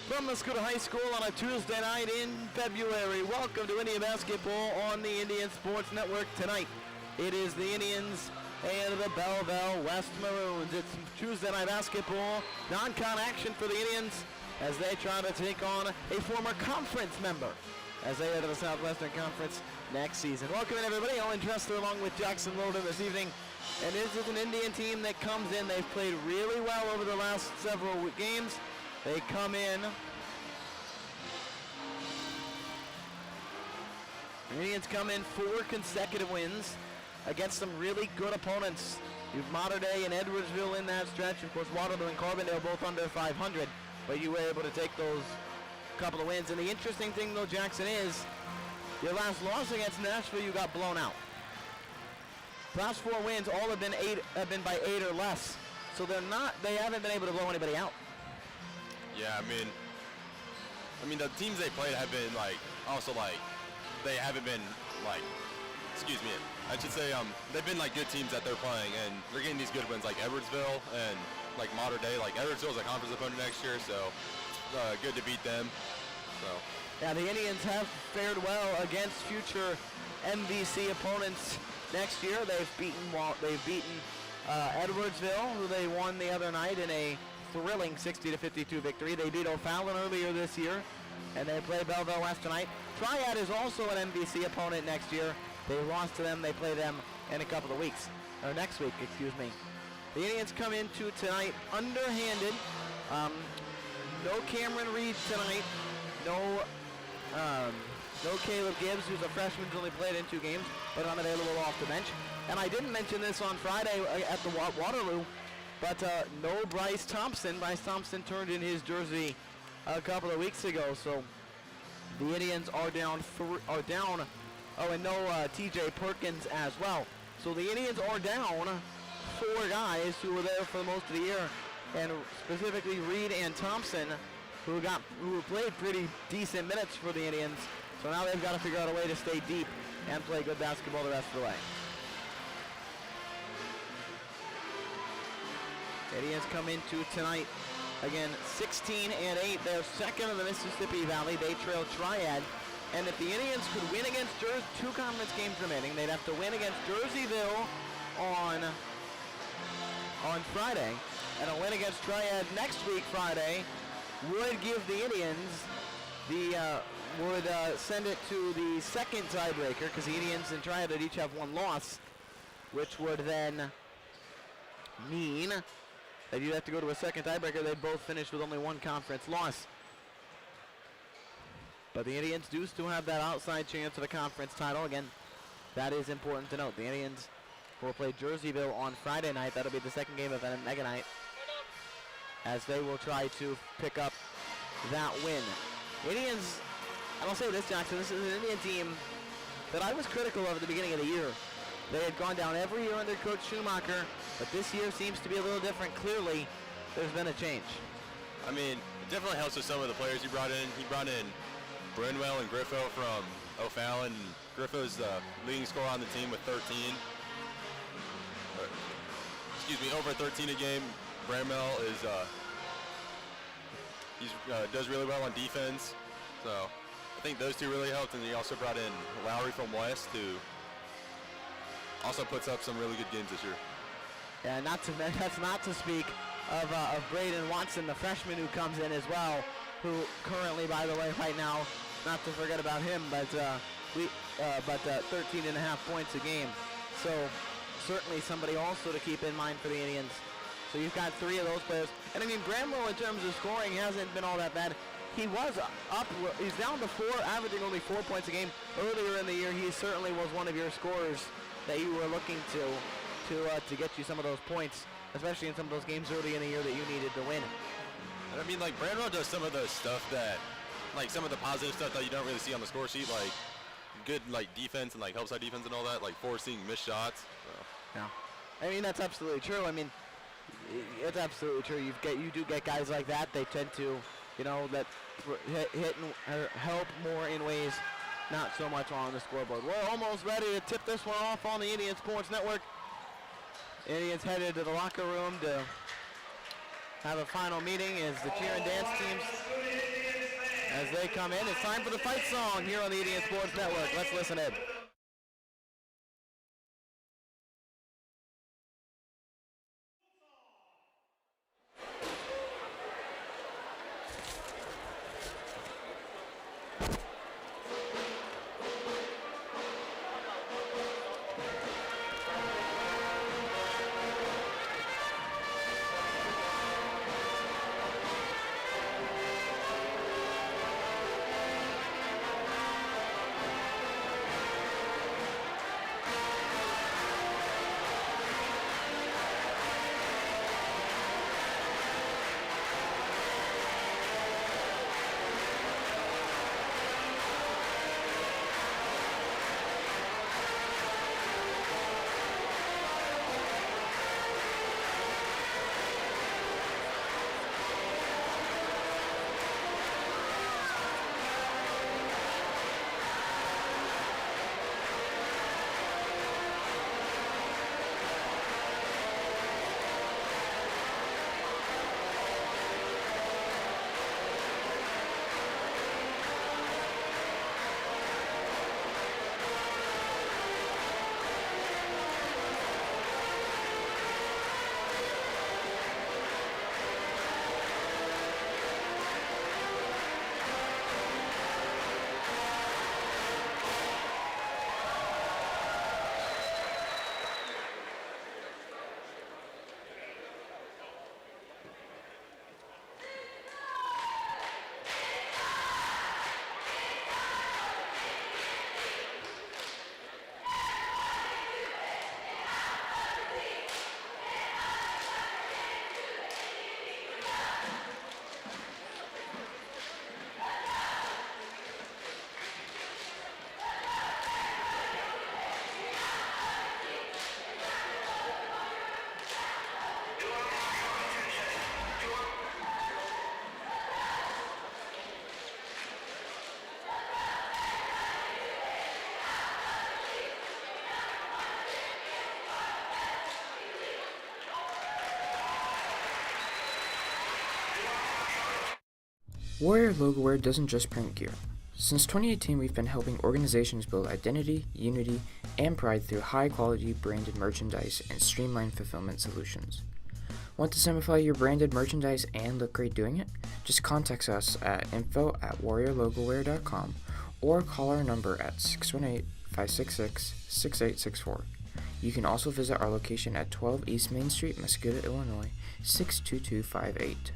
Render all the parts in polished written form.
From Mascoutah High School on a Tuesday night in February, welcome to Indian Basketball on the Indian Sports Network tonight. It is the Indians and the Belleville West Maroons. It's Tuesday night basketball, non-con action for the Indians as they try to take on a former conference member as they head to the Southwestern Conference next season. Welcome in everybody, Owen Trester along with Jackson Loden this evening. And this is an Indian team that comes in, they've played really well over the last several games. They come in. The Indians come in 4 consecutive wins against some really good opponents. You've Mater Dei and Edwardsville in that stretch. Of course, Waterloo and Carbondale both under 500, but you were able to take those couple of wins. And the interesting thing, though, Jackson, is your last loss against Nashville, you got blown out. Last 4 wins, all have been by 8 or less. So they haven't been able to blow anybody out. Yeah, I mean, the teams they played have been they haven't been I should say they've been good teams that they're playing, and they're getting these good wins like Edwardsville and Mater Dei. Edwardsville is a conference opponent next year, so good to beat them. So yeah, the Indians have fared well against future MVC opponents next year. They've beaten Edwardsville, who they won the other night in a thrilling 60-52 victory. They beat O'Fallon earlier this year, and they play Belleville West tonight. Triad is also an MVC opponent next year. They lost to them. They play them in a couple of weeks, or next week, excuse me. The Indians come into tonight underhanded. No Cameron Reed tonight. No Caleb Gibbs, who's a freshman, who's only played in 2 games, but unavailable off the bench. And I didn't mention this on Friday at the Waterloo, but no Bryce Thompson. Bryce Thompson turned in his jersey a couple of weeks ago, so the Indians are down. Oh, and no TJ Perkins as well. So the Indians are down 4 guys who were there for most of the year, and specifically Reed and Thompson, who played pretty decent minutes for the Indians. So now they've got to figure out a way to stay deep and play good basketball the rest of the way. Indians come into tonight, again, 16-8. They're second in the Mississippi Valley. They trail Triad. And if the Indians could win against 2 conference games remaining, they'd have to win against Jerseyville on Friday. And a win against Triad next week, Friday, would give the Indians would send it to the second tiebreaker, because the Indians and Triad would each have 1 loss, which would then mean that you'd have to go to a second tiebreaker. They'd both finish with only 1 conference loss. But the Indians do still have that outside chance of a conference title. Again, that is important to note. The Indians will play Jerseyville on Friday night. That'll be the second game of a mega night, as they will try to pick up that win. Indians, and I'll say this, Jackson, this is an Indian team that I was critical of at the beginning of the year. They had gone down every year under Coach Schumacher, but this year seems to be a little different. Clearly, there's been a change. I mean, it definitely helps with some of the players he brought in. He brought in Brinwell and Griffo from O'Fallon. Griffo's the leading scorer on the team with 13. Over 13 a game. Brinwell is does really well on defense. So I think those 2 really helped, and he also brought in Lowry from West, who also puts up some really good games this year. Yeah, that's not to speak of Braden Watson, the freshman who comes in as well, who currently, by the way, right now, not to forget about him, but 13.5 points a game. So certainly somebody also to keep in mind for the Indians. So you've got 3 of those players. And I mean, Bramwell in terms of scoring hasn't been all that bad. He was up, he's down to 4, averaging only 4 points a game. Earlier in the year, he certainly was one of your scorers that you were looking to get you some of those points, especially in some of those games early in the year that you needed to win. And I mean, Bramwell does some of the stuff that, some of the positive stuff that you don't really see on the score sheet, good defense and help side defense and all that, forcing missed shots. So. Yeah, I mean, that's absolutely true. I mean, it's absolutely true. You do get guys like that. They tend to, let hit and help more in ways not so much on the scoreboard. We're almost ready to tip this one off on the Indian Sports Network. Indians headed to the locker room to have a final meeting as the cheer and dance teams, as they come in. It's time for the fight song here on the EDN Sports Network. Let's listen in. Warrior logo wear doesn't just print gear. Since 2018, we've been helping organizations build identity, unity, and pride through high-quality branded merchandise and streamlined fulfillment solutions. Want to simplify your branded merchandise and look great doing it? Just contact us at info@warriorlogowear.com or call our number at 618-566-6864. You can also visit our location at 12 East Main Street, Mascoutah, Illinois, 62258.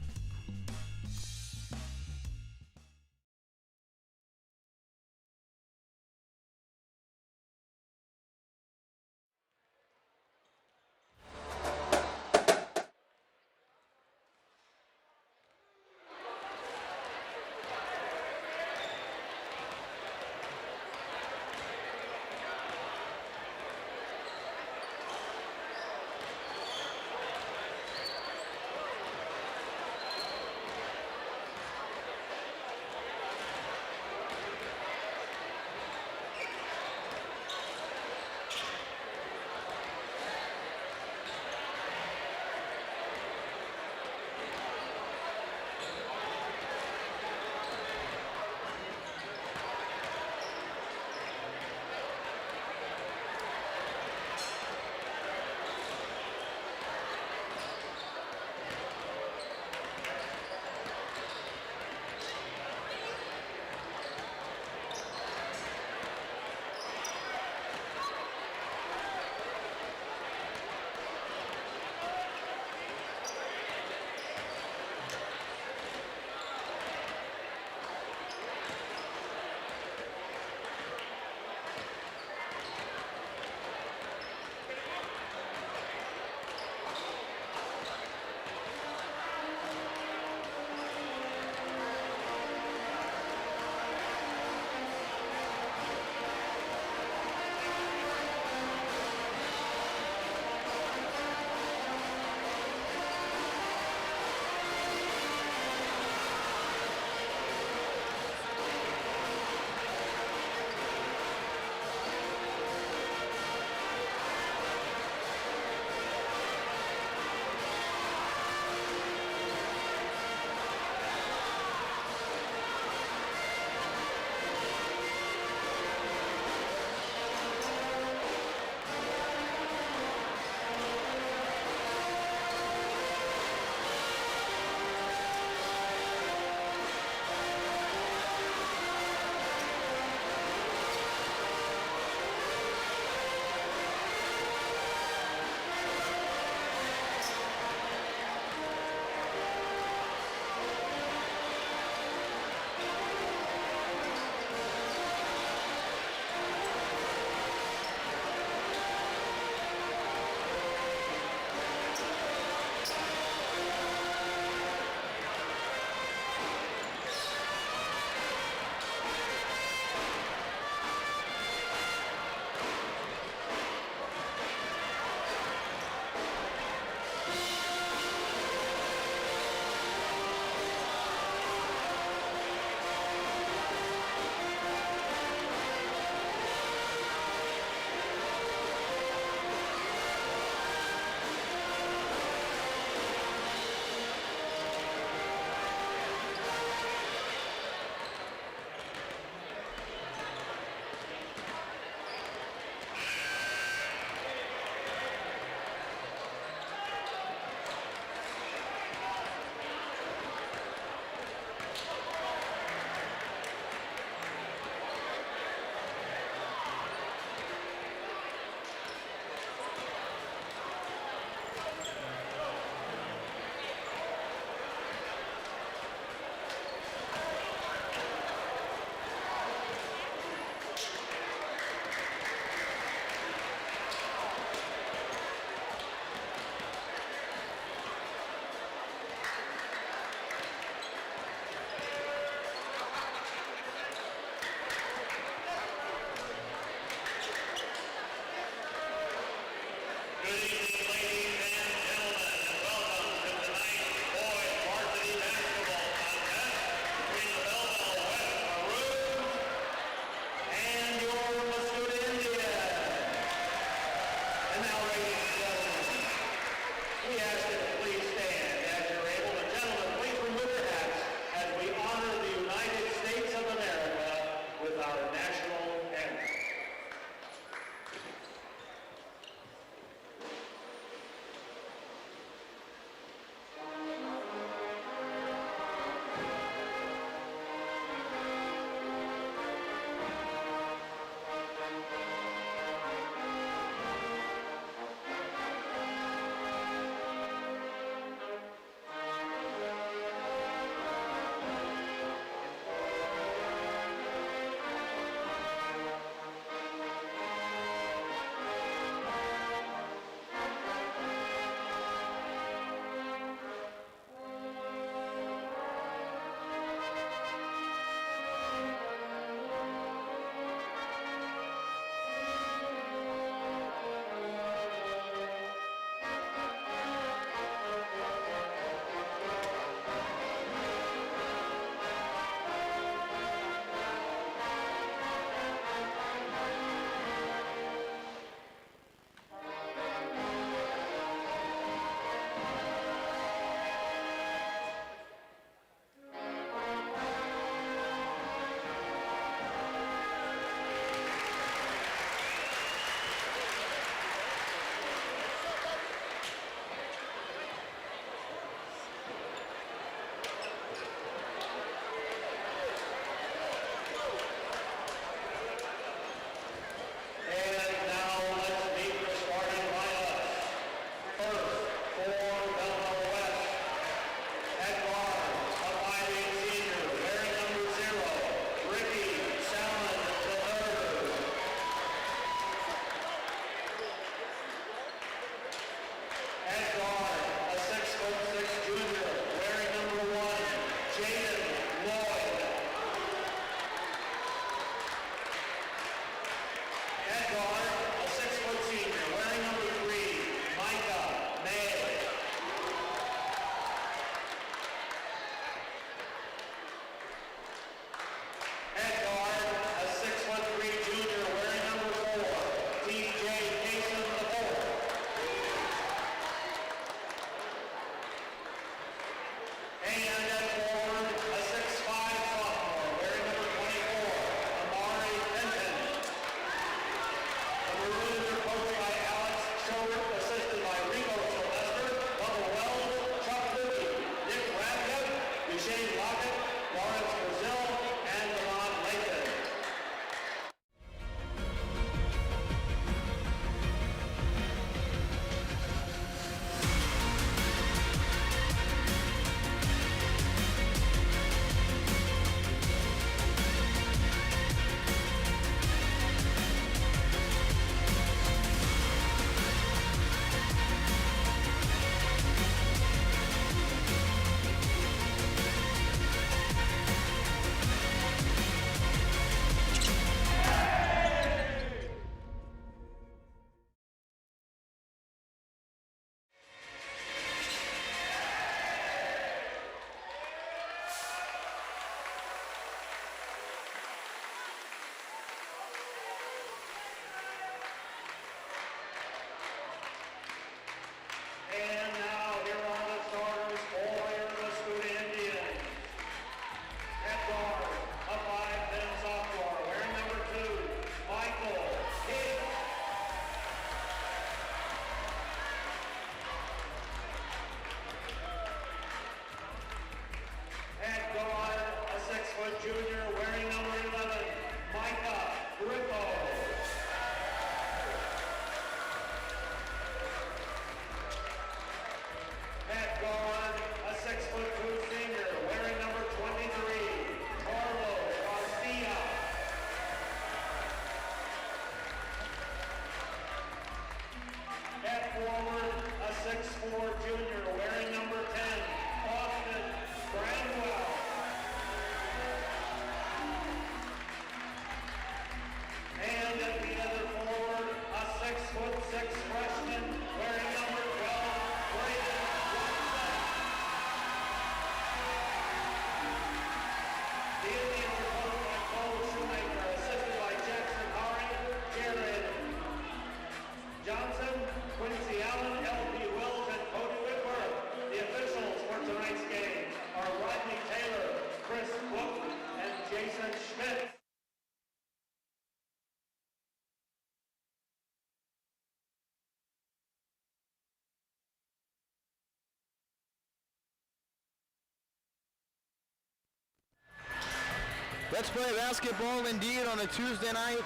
Let's play basketball indeed on a Tuesday night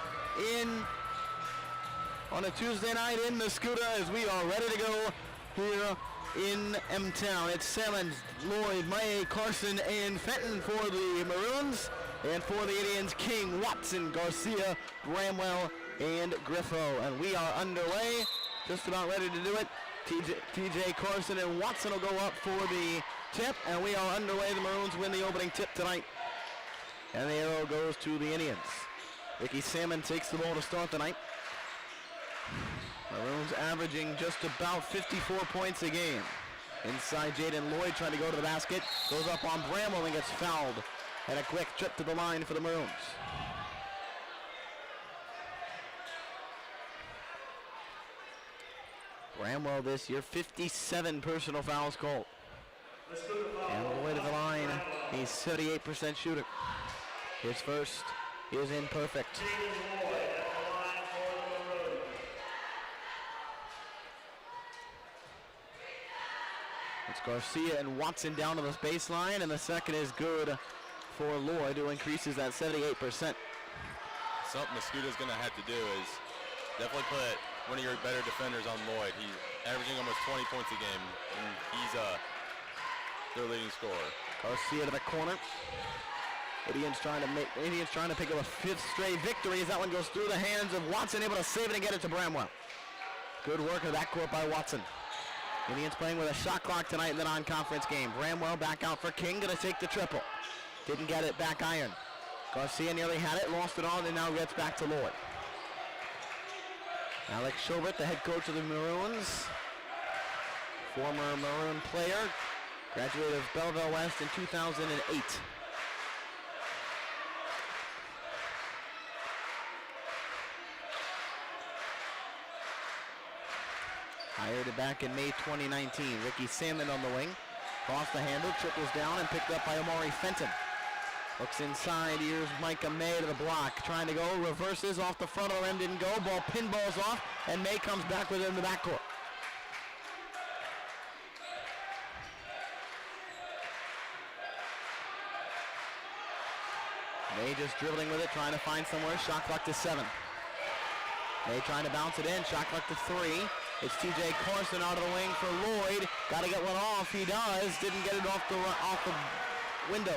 in Mascoutah as we are ready to go here in M-Town. It's Salmons, Lloyd, May, Carson, and Fenton for the Maroons. And for the Indians, King, Watson, Garcia, Bramwell, and Griffo. And we are underway, just about ready to do it. TJ Carson and Watson will go up for the tip, and we are underway. The Maroons win the opening tip tonight. And the arrow goes to the Indians. Ricky Salmon takes the ball to start the night. Maroons averaging just about 54 points a game. Inside, Jaden Lloyd trying to go to the basket. Goes up on Bramwell and gets fouled. And a quick trip to the line for the Maroons. Bramwell this year, 57 personal fouls called. And Lloyd at the line, he's 78% shooter. His first is imperfect. It's Garcia and Watson down to the baseline, and the second is good for Lloyd, who increases that 78%. Something Mascoutah's going to have to do is definitely put one of your better defenders on Lloyd. He's averaging almost 20 points a game, and he's their leading scorer. Garcia to the corner. Indians trying to pick up a fifth straight victory as that one goes through the hands of Watson, able to save it and get it to Bramwell. Good work of that court by Watson. Indians playing with a shot clock tonight in the non-conference game. Bramwell back out for King, gonna take the triple. Didn't get it, back iron. Garcia nearly had it, lost it on, and now gets back to Lloyd. Alex Schobert, the head coach of the Maroons. Former Maroon player, graduated of Belleville West in 2008. Hired back in May 2019. Ricky Salmon on the wing. Cross the handle, triples down, and picked up by Amari Fenton. Looks inside, here's Micah May to the block. Trying to go, reverses off the front of the rim, didn't go. Ball pinballs off, and May comes back within the backcourt. May just dribbling with it, trying to find somewhere. Shot clock to 7. May trying to bounce it in, shot clock to 3. It's TJ Carson out of the wing for Lloyd. Got to get one off. He does. Didn't get it off the window.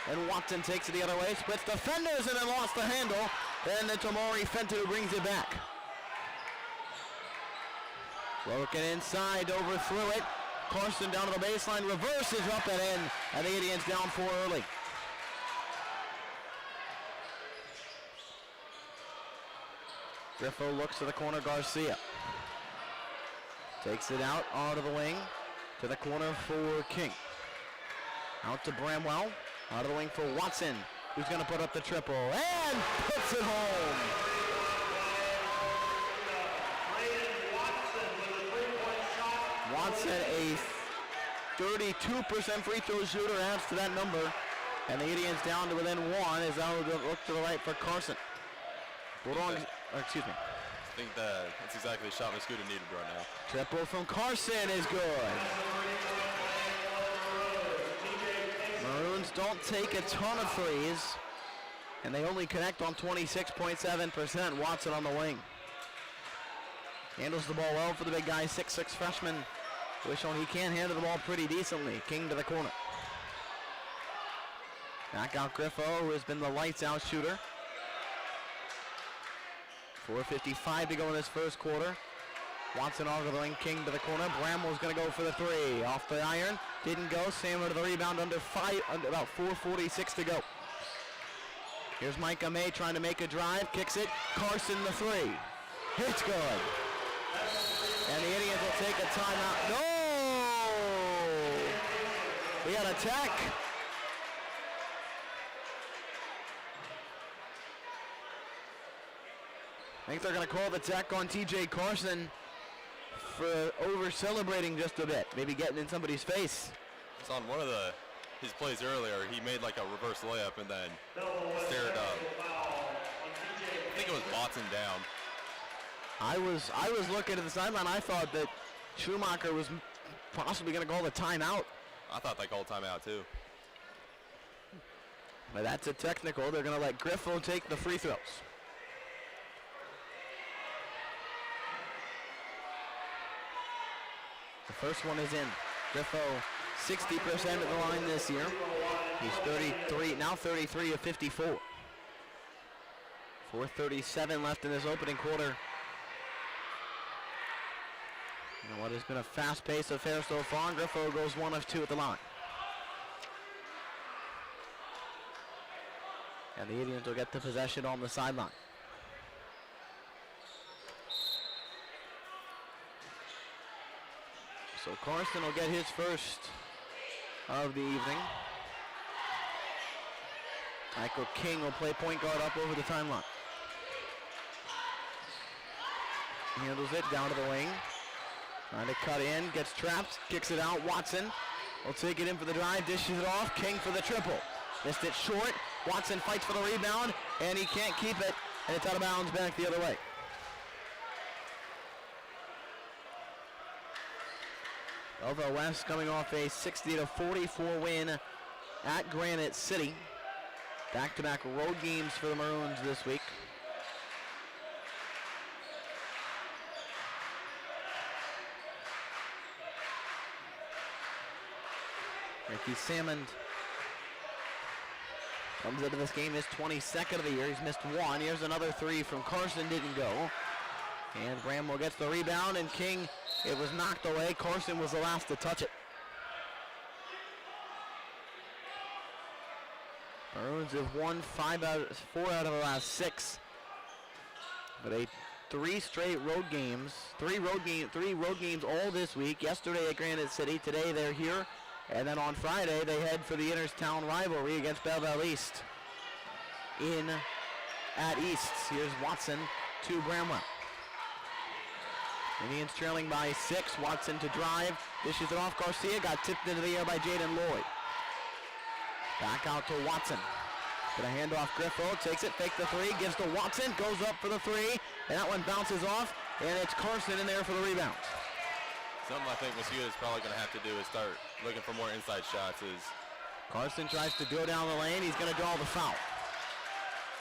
And Watson takes it the other way. Splits defenders and then lost the handle. Then it's Amari Fenton who brings it back. Broken inside, overthrew it. Carson down to the baseline. Reverses up and in. And the Indians down 4 early. Griffo looks to the corner. Garcia takes it out onto the wing to the corner for King. Out to Bramwell. Out of the wing for Watson, who's going to put up the triple and puts it home. Watson, a 32% free throw shooter, adds to that number. And the Indians down to within 1 as I would look to the right for Carson. Excuse me. I think that's exactly the shot Mascoutah needed right now. Triple from Carson is good. Maroons don't take a ton of threes, and they only connect on 26.7%. Watson on the wing. Handles the ball well for the big guy, 6'6" freshman. Wishon he can handle the ball pretty decently. King to the corner. Back out Griffo, who has been the lights out shooter. 4:55 to go in this first quarter. Watson off to the wing, King to the corner. Bramwell's going to go for the 3. Off the iron, didn't go. Salmon to the rebound under about 4:46 to go. Here's Micah May trying to make a drive, kicks it. Carson the 3. It's good. And the Indians will take a timeout. No! We got a tech. I think they're going to call the tech on TJ Carson for over-celebrating just a bit. Maybe getting in somebody's face. It's on one of his plays earlier. He made like a reverse layup and then stared up. I think it was Watson down. I was looking at the sideline. I thought that Schumacher was possibly going to call the timeout. I thought they called timeout too. But that's a technical. They're going to let Griffo take the free throws. The first one is in. Griffo 60% at the line this year. He's 33 of 54. 4:37 left in this opening quarter. And what has been a fast-paced affair so far, Griffo goes 1 of 2 at the line. And the Indians will get the possession on the sideline. So Carson will get his first of the evening. Michael King will play point guard up over the timeline. Handles it down to the wing. Trying to cut in, gets trapped, kicks it out. Watson will take it in for the drive, dishes it off. King for the triple. Missed it short. Watson fights for the rebound, and he can't keep it, and it's out of bounds back the other way. Belleville West coming off a 60-44 win at Granite City. Back-to-back road games for the Maroons this week. Ricky Salmond comes into this game his 22nd of the year. He's missed one. Here's another three from Carson, didn't go. And Bramwell gets the rebound, and King, it was knocked away. Carson was the last to touch it. Maroons have won 4 out of the last 6. But three road games all this week. Yesterday at Granite City, today they're here. And then on Friday, they head for the Interstown rivalry against Belleville East at East. Here's Watson to Bramwell. Indians trailing by 6. Watson to drive. Dishes it off. Garcia got tipped into the air by Jaden Lloyd. Back out to Watson. Gonna hand off Griffo. Takes it, fake the three. Gives to Watson. Goes up for the three. And that one bounces off. And it's Carson in there for the rebound. Something I think Mascoutah is probably going to have to do is start looking for more inside shots. Carson tries to go down the lane. He's going to draw the foul. I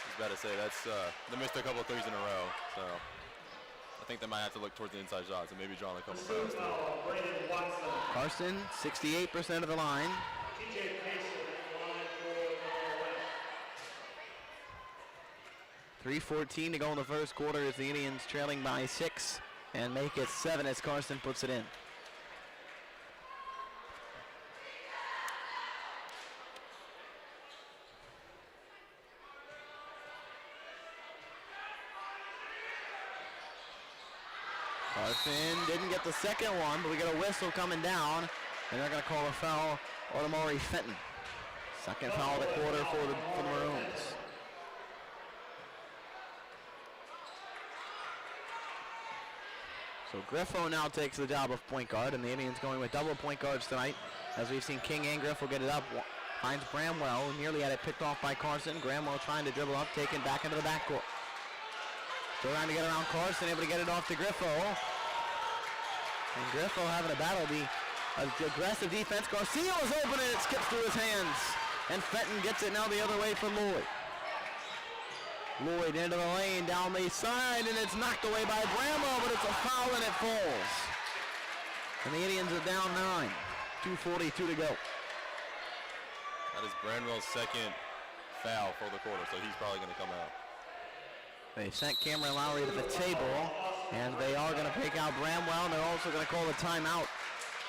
was about to say, they missed a couple of threes in a row. So I think they might have to look towards the inside shots and maybe draw a couple fouls too. Carson, 68% of the line. 3:14 to go in the first quarter as the Indians trailing by 6 and make it 7 as Carson puts it in. Carson didn't get the second one, but we got a whistle coming down, and they're going to call a foul on Amari Fenton. Second foul of the quarter for the Maroons. So Griffo now takes the job of point guard, and the Indians going with double point guards tonight. As we've seen King and Griffo get it up. Finds Bramwell, nearly had it picked off by Carson. Bramwell trying to dribble up, taken back into the backcourt. Still trying to get around Carson, able to get it off to Griffo. And Griffo having a battle. The aggressive defense. Garcia was open and it skips through his hands. And Fenton gets it now the other way for Lloyd. Lloyd into the lane, down the side, and it's knocked away by Bramwell, but it's a foul and it falls. And the Indians are down 9. 2:42 to go. That is Bramwell's second foul for the quarter, so he's probably going to come out. They sent Cameron Lowry to the table, and they are going to pick out Bramwell, and they're also going to call a timeout.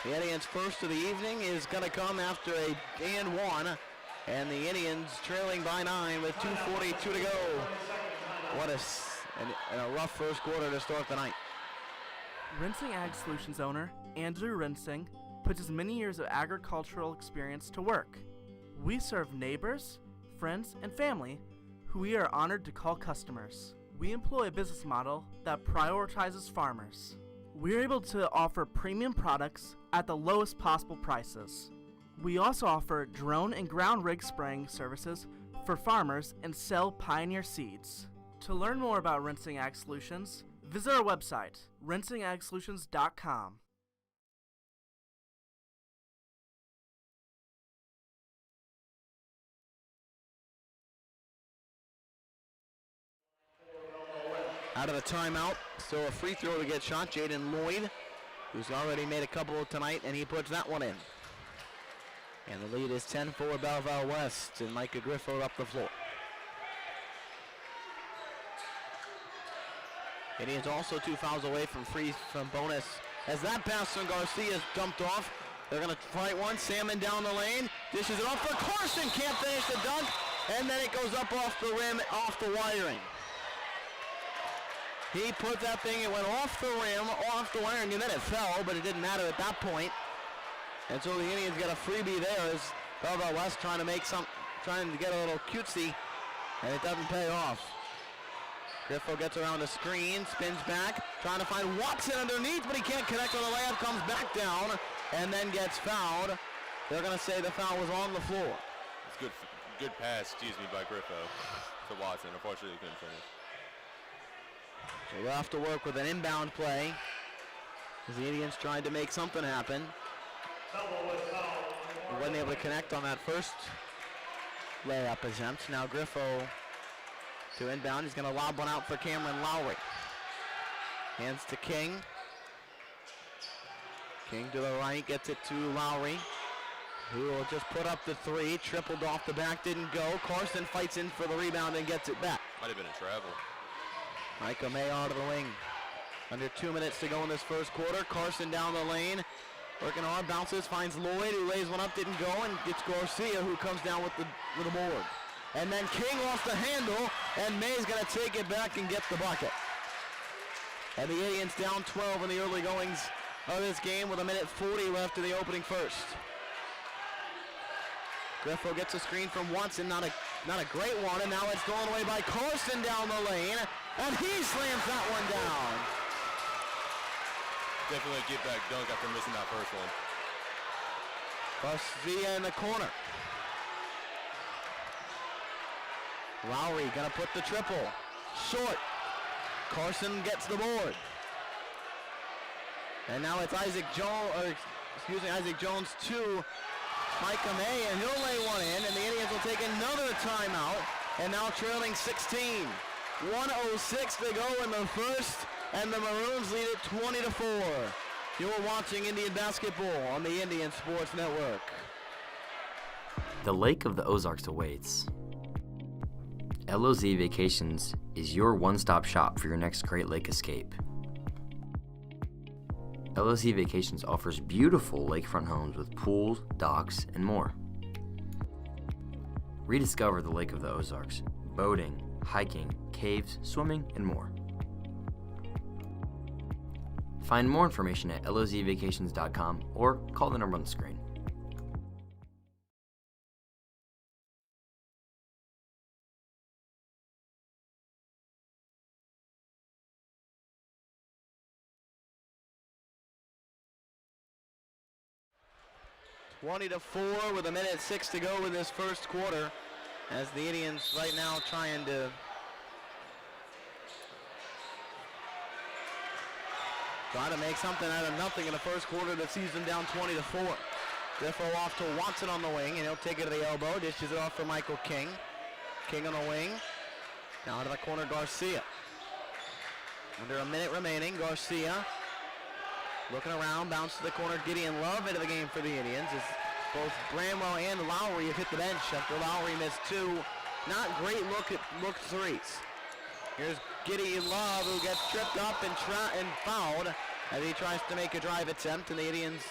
The Indians' first of the evening is going to come after a and 1, and the Indians trailing by 9 with 2:42 to go. What a rough first quarter to start the night. Rinsing Ag Solutions owner Andrew Rinsing puts his many years of agricultural experience to work. We serve neighbors, friends, and family who we are honored to call customers. We employ a business model that prioritizes farmers. We are able to offer premium products at the lowest possible prices. We also offer drone and ground rig spraying services for farmers and sell Pioneer seeds. To learn more about Rinsing Ag Solutions, visit our website, rinsingagsolutions.com. out of the timeout. So a free throw to get shot. Jaden Lloyd, who's already made a couple tonight, and he puts that one in. And the lead is 10-4 Belleville West, and Micah Griffo up the floor. Indians also 2 fouls away from bonus. As that pass from Garcia is dumped off, they're going to fight one. Salmon down the lane, dishes it off for Carson, can't finish the dunk, and then it goes up off the rim, off the wiring. He put that thing, it went off the rim, off the wiring, and then it fell, but it didn't matter at that point. And so the Indians get a freebie there as Belleville West trying to get a little cutesy, and it doesn't pay off. Griffo gets around the screen, spins back, trying to find Watson underneath, but he can't connect on the layup, comes back down, and then gets fouled. They're going to say the foul was on the floor. It's good pass, by Griffo to Watson. Unfortunately, he couldn't finish. So we'll have to work with an inbound play as the Indians tried to make something happen. He wasn't able to connect on that first layup attempt. Now Griffo to inbound. He's going to lob one out for Cameron Lowry. Hands to King. King to the right, gets it to Lowry, who will just put up the three. Tripled off the back, didn't go. Carson fights in for the rebound and gets it back. Might have been a travel. Micah May out of the wing. Under 2 minutes to go in this first quarter. Carson down the lane. Working hard, bounces, finds Lloyd, who lays one up, didn't go, and gets Garcia, who comes down with the board. And then King lost the handle, and May's going to take it back and get the bucket. And the Indians down 12 in the early goings of this game with 1:40 left in the opening first. Griffo gets a screen from Watson, not a great one, and now it's thrown away by Carson down the lane, and he slams that one down. Definitely a get-back dunk after missing that first one. Garcia in the corner. Lowry gonna put the triple. Short. Carson gets the board. And now it's Isaac Jones to Micah May, and he'll lay one in, and the Indians will take another timeout, and now trailing 16. 1:06 to go in the first, and the Maroons lead it 20-4. You're watching Indian basketball on the Indian Sports Network. The Lake of the Ozarks awaits. LOZ Vacations is your one-stop shop for your next Great Lake escape. LOZ Vacations offers beautiful lakefront homes with pools, docks, and more. Rediscover the Lake of the Ozarks, boating, hiking, caves, swimming, and more. Find more information at lozvacations.com or call the number on the screen. (20-4) with 1:06 to go in this first quarter, as the Indians right now trying to make something out of nothing in the first quarter that sees them down 20-4. Griffo off to Watson on the wing, and he'll take it to the elbow, dishes it off for Michael King. King on the wing, down to the corner Garcia. Under a minute remaining, Garcia looking around, bounce to the corner, Gideon Love into the game for the Indians. As both Bramwell and Lowry have hit the bench after Lowry missed two not great look threes. Here's Gideon Love, who gets tripped up and fouled as he tries to make a drive attempt, and the Indians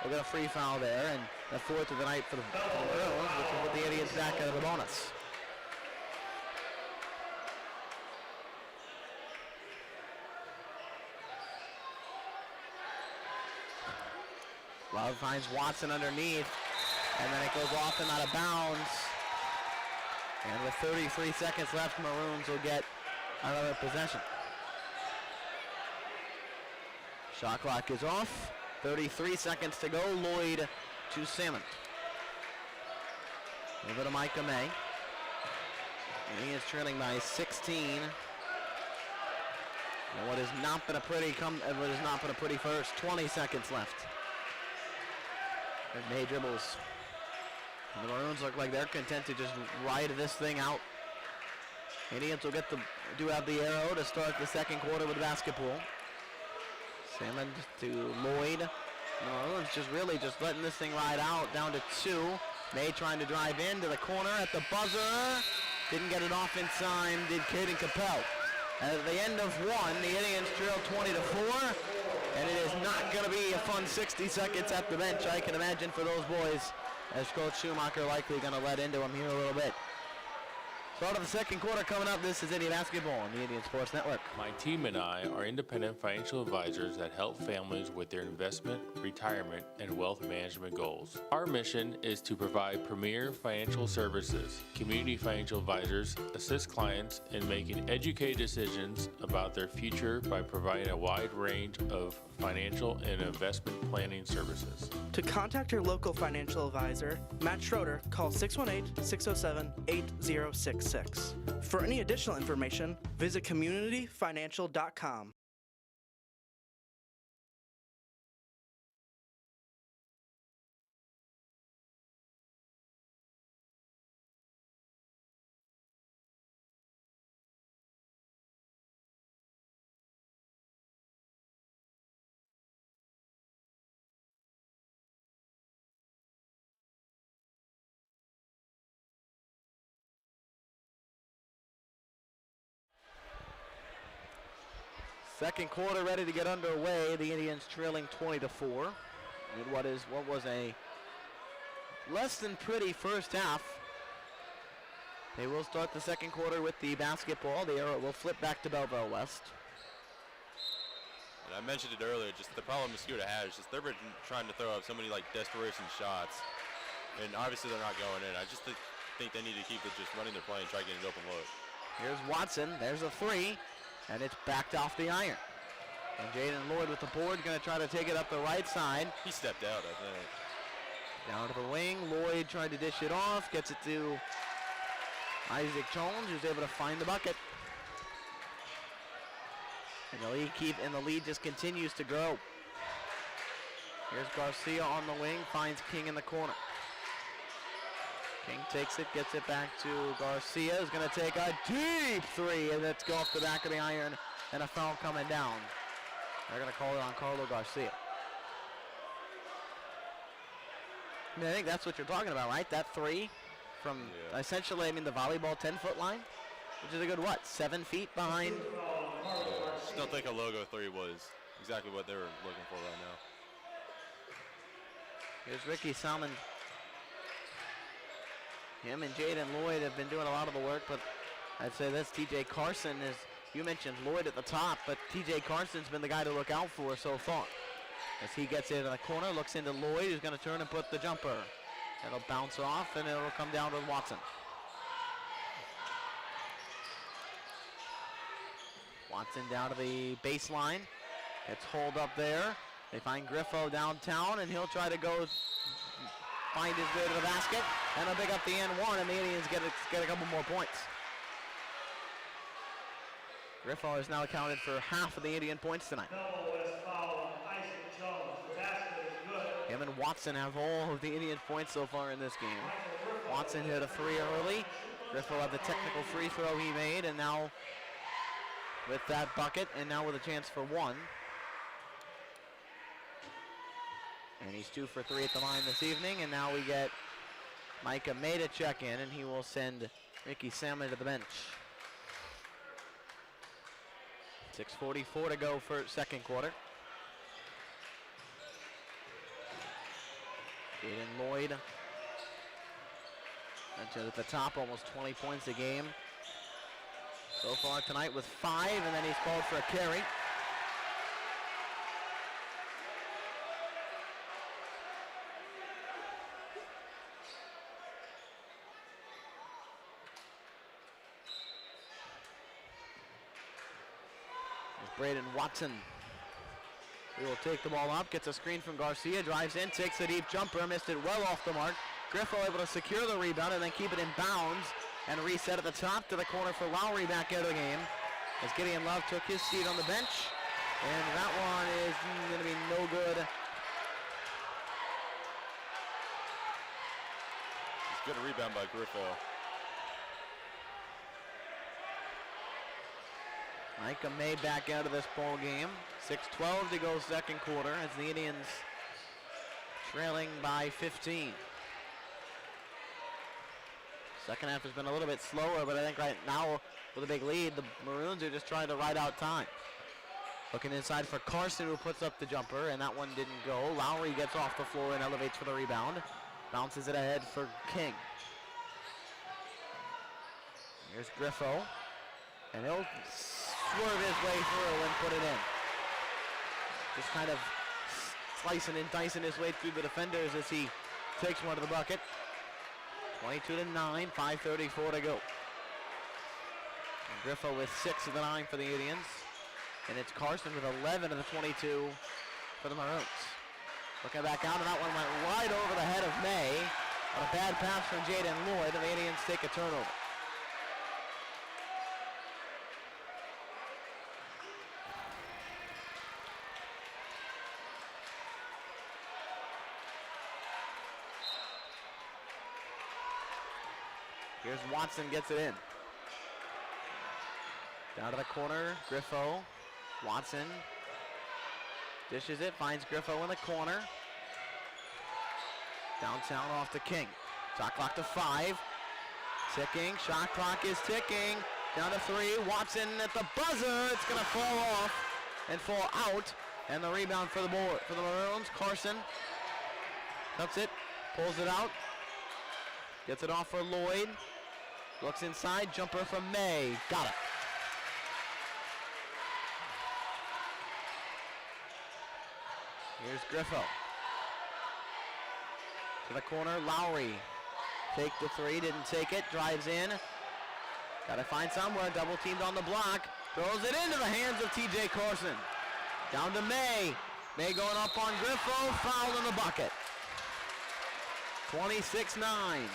will get a free foul there, and the fourth of the night for the Maroons, which will put the Indians back out of the bonus. Love finds Watson underneath, and then it goes off and out of bounds. And with 33 seconds left, Maroons will get another possession. Shot clock is off. 33 seconds to go. Lloyd to Salmon. A little bit of Micah May. And he is trailing by 16. And what has not been a pretty first. 20 seconds left. And May dribbles. And the Maroons look like they're content to just ride this thing out Indians will do have the arrow to start the second quarter with basketball. Salmon to Lloyd. Maroons just letting this thing ride out, down to 2. May trying to drive into the corner at the buzzer. Didn't get it off in time, did Caden Capel. At the end of 1, the Indians trail 20-4, and it is not going to be a fun 60 seconds at the bench, I can imagine, for those boys, as Coach Schumacher likely going to let into them here a little bit. Start of the second quarter coming up. This is Indian Basketball on the Indian Sports Network. My team and I are independent financial advisors that help families with their investment, retirement, and wealth management goals. Our mission is to provide premier financial services. Community financial advisors assist clients in making educated decisions about their future by providing a wide range of financial and investment planning services. To contact your local financial advisor, Matt Schroeder, call 618-607-8066. For any additional information, visit communityfinancial.com. Second quarter ready to get underway. The Indians trailing 20-4. In what was a less than pretty first half. They will start the second quarter with the basketball. The arrow will flip back to Belleville West. And I mentioned it earlier, just the problem Mascoutah has, just they've been trying to throw up so many like desperation shots, and obviously they're not going in. I just think they need to keep it just running their play and try to get an open look. Here's Watson. There's a 3. And it's backed off the iron. And Jaden Lloyd with the board, going to try to take it up the right side. He stepped out, I think. Down to the wing. Lloyd tried to dish it off. Gets it to Isaac Jones, who's able to find the bucket. And the lead just continues to grow. Here's Garcia on the wing, finds King in the corner. King takes it, gets it back to Garcia, who's going to take a deep 3, and let's go off the back of the iron, and a foul coming down. They're going to call it on Carlo Garcia. I mean, I think that's what you're talking about, right? That 3 from essentially, the volleyball 10-foot line, which is a good, 7 feet behind? Just don't think a logo 3 was exactly what they were looking for right now. Here's Ricky Salmon. Him and Jaden Lloyd have been doing a lot of the work, but I'd say this, TJ Carson is, you mentioned Lloyd at the top, but TJ Carson's been the guy to look out for so far. As he gets it in the corner, looks into Lloyd, who's going to turn and put the jumper. It'll bounce off, and it'll come down to Watson. Watson down to the baseline. Gets holed up there. They find Griffo downtown, and he'll try to go find his way to the basket, and they'll pick up the N1, and the Indians get a couple more points. Griffo has now accounted for half of the Indian points tonight. Him and Watson have all of the Indian points so far in this game. Watson hit a 3 early. Griffo had the technical free throw he made, and now with that bucket, and now with a chance for 1. And he's 2 for 3 at the line this evening, and now we get Micah May to check in, and he will send Ricky Salmon to the bench. 6:44 to go for second quarter. Jaden Lloyd at the top, almost 20 points a game so far tonight with 5, and then he's called for a carry. Braden Watson. He will take the ball up, gets a screen from Garcia, drives in, takes a deep jumper, missed it well off the mark. Griffo able to secure the rebound and then keep it in bounds and reset at the top to the corner for Lowry back out of the game. As Gideon Love took his seat on the bench, and that one is going to be no good. It's good rebound by Griffo. Micah May back out of this ball game. 6:12 to go second quarter as the Indians trailing by 15. Second half has been a little bit slower, but I think right now with a big lead, the Maroons are just trying to ride out time. Looking inside for Carson, who puts up the jumper, and that one didn't go. Lowry gets off the floor and elevates for the rebound. Bounces it ahead for King. Here's Griffo, and he'll swerve his way through and put it in. Just kind of slicing and dicing his way through the defenders as he takes one to the bucket. 22-9, 5:34 to go. And Griffo with 6 of the 9 for the Indians. And it's Carson with 11 of the 22 for the Maroons. Looking back out, and that one went right over the head of May. On a bad pass from Jaden Lloyd, and the Indians take a turnover. Here's Watson, gets it in. Down to the corner, Griffo. Watson dishes it, finds Griffo in the corner. Downtown off to King. Shot clock to 5. Ticking, shot clock is ticking. Down to 3, Watson at the buzzer. It's gonna fall off and fall out. And the rebound for the Maroons. Carson cuts it, pulls it out. Gets it off for Lloyd. Looks inside, jumper from May. Got it. Here's Griffo. To the corner, Lowry. Take the 3, didn't take it, drives in. Gotta find somewhere, double teamed on the block. Throws it into the hands of TJ Carson. Down to May. May going up on Griffo, foul in the bucket. 26-9.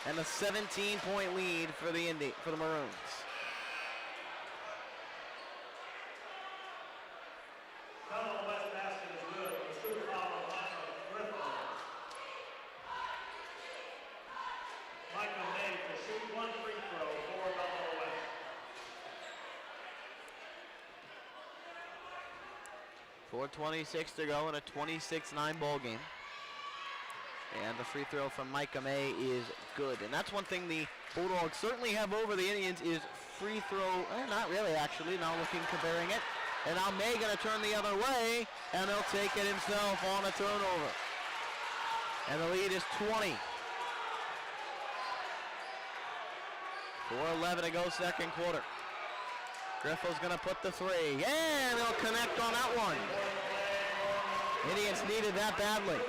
And a 17-point lead for the Maroons. Michael May to shoot 1 free throw for Belleville West. 4:26 to go in a 26-9 ball game. And the free throw from Micah May is good. And that's one thing the Bulldogs certainly have over the Indians is free throw. Not really, actually. Now looking, comparing it. And now May going to turn the other way. And he'll take it himself on a turnover. And the lead is 20. 4:11 to go second quarter. Griffo's going to put the 3. And he'll connect on that one. Indians needed that badly.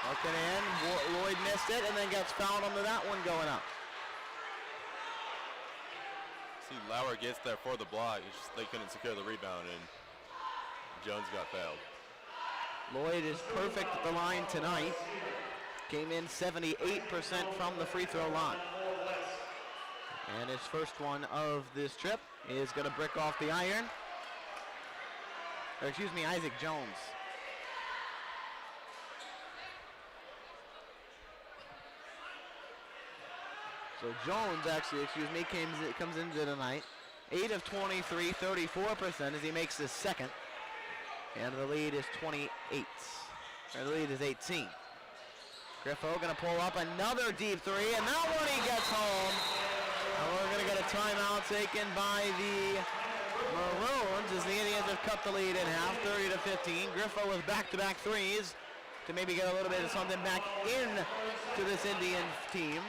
Looking in, Lloyd missed it and then gets fouled onto that one going up. See, Lauer gets there for the block. It's just they couldn't secure the rebound, and Jones got fouled. Lloyd is perfect at the line tonight. Came in 78% from the free throw line. And his first one of this trip is going to brick off the iron. Or excuse me, Isaac Jones. So Jones actually, comes into tonight. 8 of 23, 34% as he makes his second. And the lead is 28. Or the lead is 18. Griffo going to pull up another deep 3, and that one he gets home. And we're going to get a timeout taken by the Maroons as the Indians have cut the lead in half, 30-15. Griffo with back-to-back 3s to maybe get a little bit of something back in to this Indian team.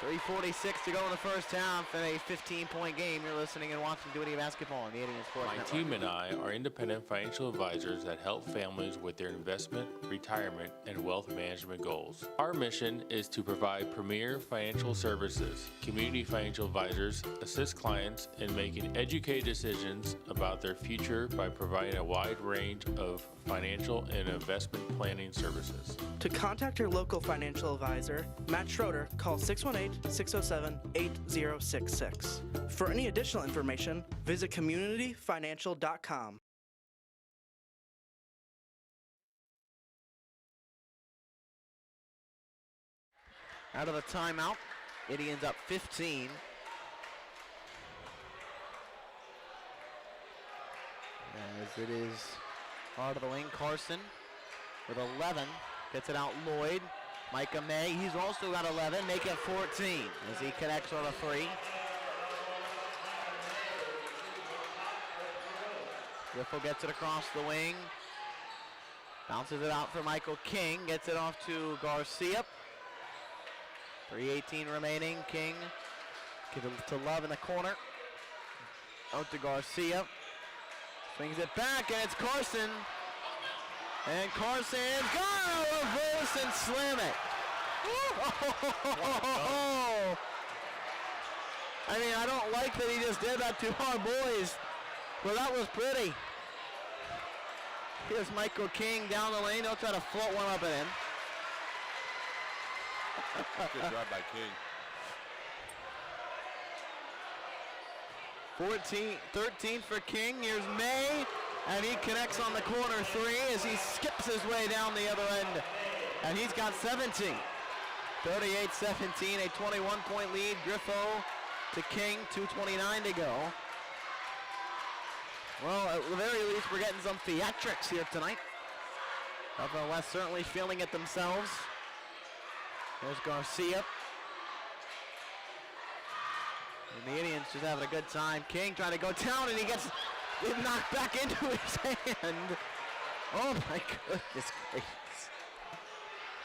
3:46 to go in the first half in a 15-point game. You're listening and watching Duty Basketball on the Indian Sports My Network. team and I are independent financial advisors that help families with their investment, retirement, and wealth management goals. Our mission is to provide premier financial services. Community financial advisors assist clients in making educated decisions about their future by providing a wide range of financial and investment planning services. To contact your local financial advisor, Matt Schroeder, call 618-607-8066. For any additional information, visit communityfinancial.com. Out of the timeout, Indians up 15. As it is out of the wing, Carson with 11. Gets it out, Lloyd. Micah May, he's also got 11, make it 14 as he connects on a three. Griffo gets it across the wing. Bounces it out for Michael King, gets it off to Garcia. 3:18 remaining, King gives it to Love in the corner. Out to Garcia. Swings it back, and it's Carson. And Carson's got a reverse and slam it. I mean, I don't like that he just did that to our boys, but that was pretty. Here's Michael King down the lane. He'll try to float one up and in. Good drive by King. 13 for King. Here's May, and he connects on the corner three as he skips his way down the other end. And he's got 17. 38-17, a 21-point lead. Griffo to King, 2:29 to go. Well, at the very least, we're getting some theatrics here tonight. Belleville West certainly feeling it themselves. There's Garcia. And the Indians just having a good time. King trying to go down, and he gets it knocked back into his hand. Oh my goodness gracious.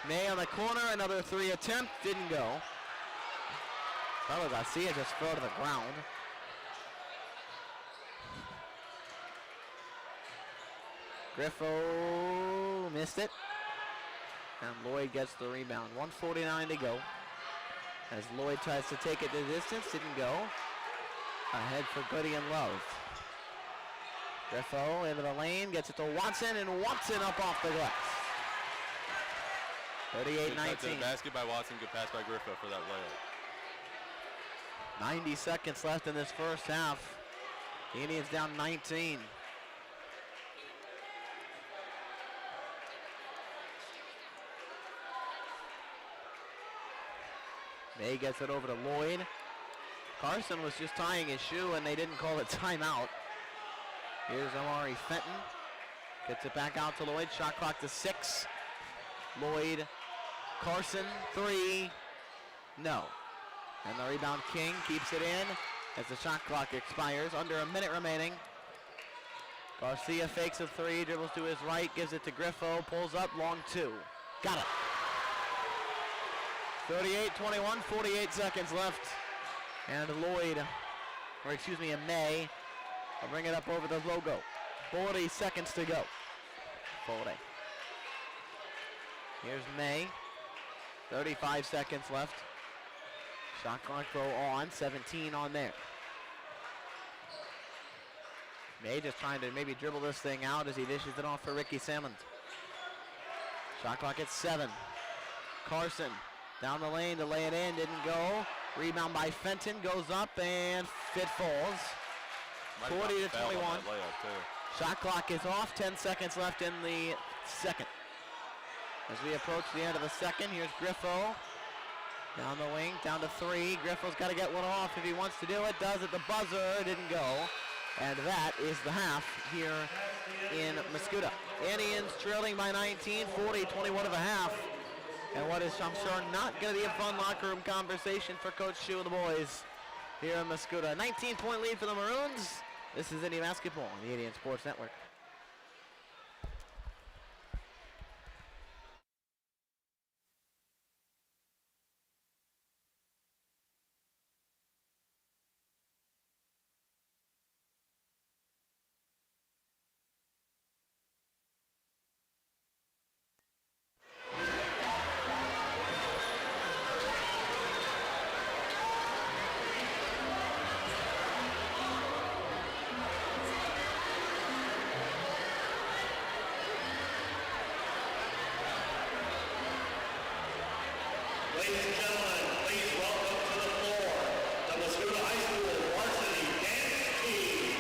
May on the corner, another three attempt, didn't go. Oh, Garcia just fell to the ground. Griffo missed it. And Lloyd gets the rebound. 1:49 to go. As Lloyd tries to take it the distance, didn't go. Ahead for Goody and Love. Griffo into the lane, gets it to Watson, and Watson up off the glass. 38-19. To the basket by Watson, good pass by Griffo for that layup. 90 seconds left in this first half. The Indians down 19. May gets it over to Lloyd. Carson was just tying his shoe and they didn't call it timeout. Here's Amari Fenton. Gets it back out to Lloyd. Shot clock to 6. Lloyd, Carson, 3. No. And the rebound, King keeps it in as the shot clock expires. Under a minute remaining. Garcia fakes a 3, dribbles to his right, gives it to Griffo, pulls up, long 2. Got it. 38-21, 48 seconds left. And Lloyd, or excuse me, May, will bring it up over the logo. 40 seconds to go. 40. Here's May. 35 seconds left. Shot clock throw on, 17 on there. May just trying to maybe dribble this thing out as he dishes it off for Ricky Salmons. Shot clock at 7. Carson down the lane to lay it in, didn't go. Rebound by Fenton, goes up and it falls. 40 to 21. Shot clock is off, 10 seconds left in the second. As we approach the end of the second, here's Griffo. Down the wing, down to 3. Griffo's got to get one off if he wants to do it. Does it, the buzzer, didn't go. And that is the half here in Mascoutah. Indians trailing by 19, 40-21 of a half. And what is, I'm sure, not going to be a fun locker room conversation for Coach Shu and the boys here in Mascoutah. 19-point lead for the Maroons. This is Indian Basketball on the Indian Sports Network. Ladies and gentlemen, please welcome to the floor the Mascoutah High School varsity dance team.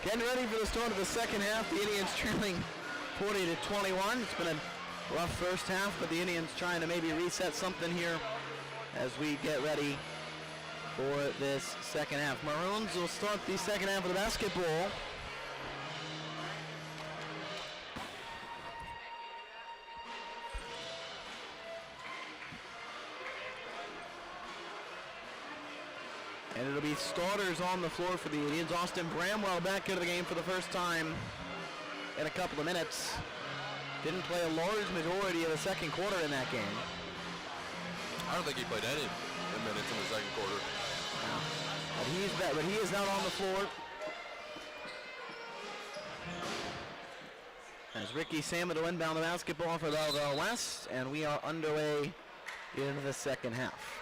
Getting ready for the start of the second half. The Indians trailing 40-21. It's been a rough first half, but the Indians trying to maybe reset something here as we get ready for this second half. Maroons will start the second half of the basketball. And it'll be starters on the floor for the Indians. Austin Bramwell back into the game for the first time in a couple of minutes. Didn't play a large majority of the second quarter in that game. I don't think he played any minutes in the second quarter. But he is not on the floor. As Ricky Salmon to inbound the basketball for Belleville West, and we are underway into the second half.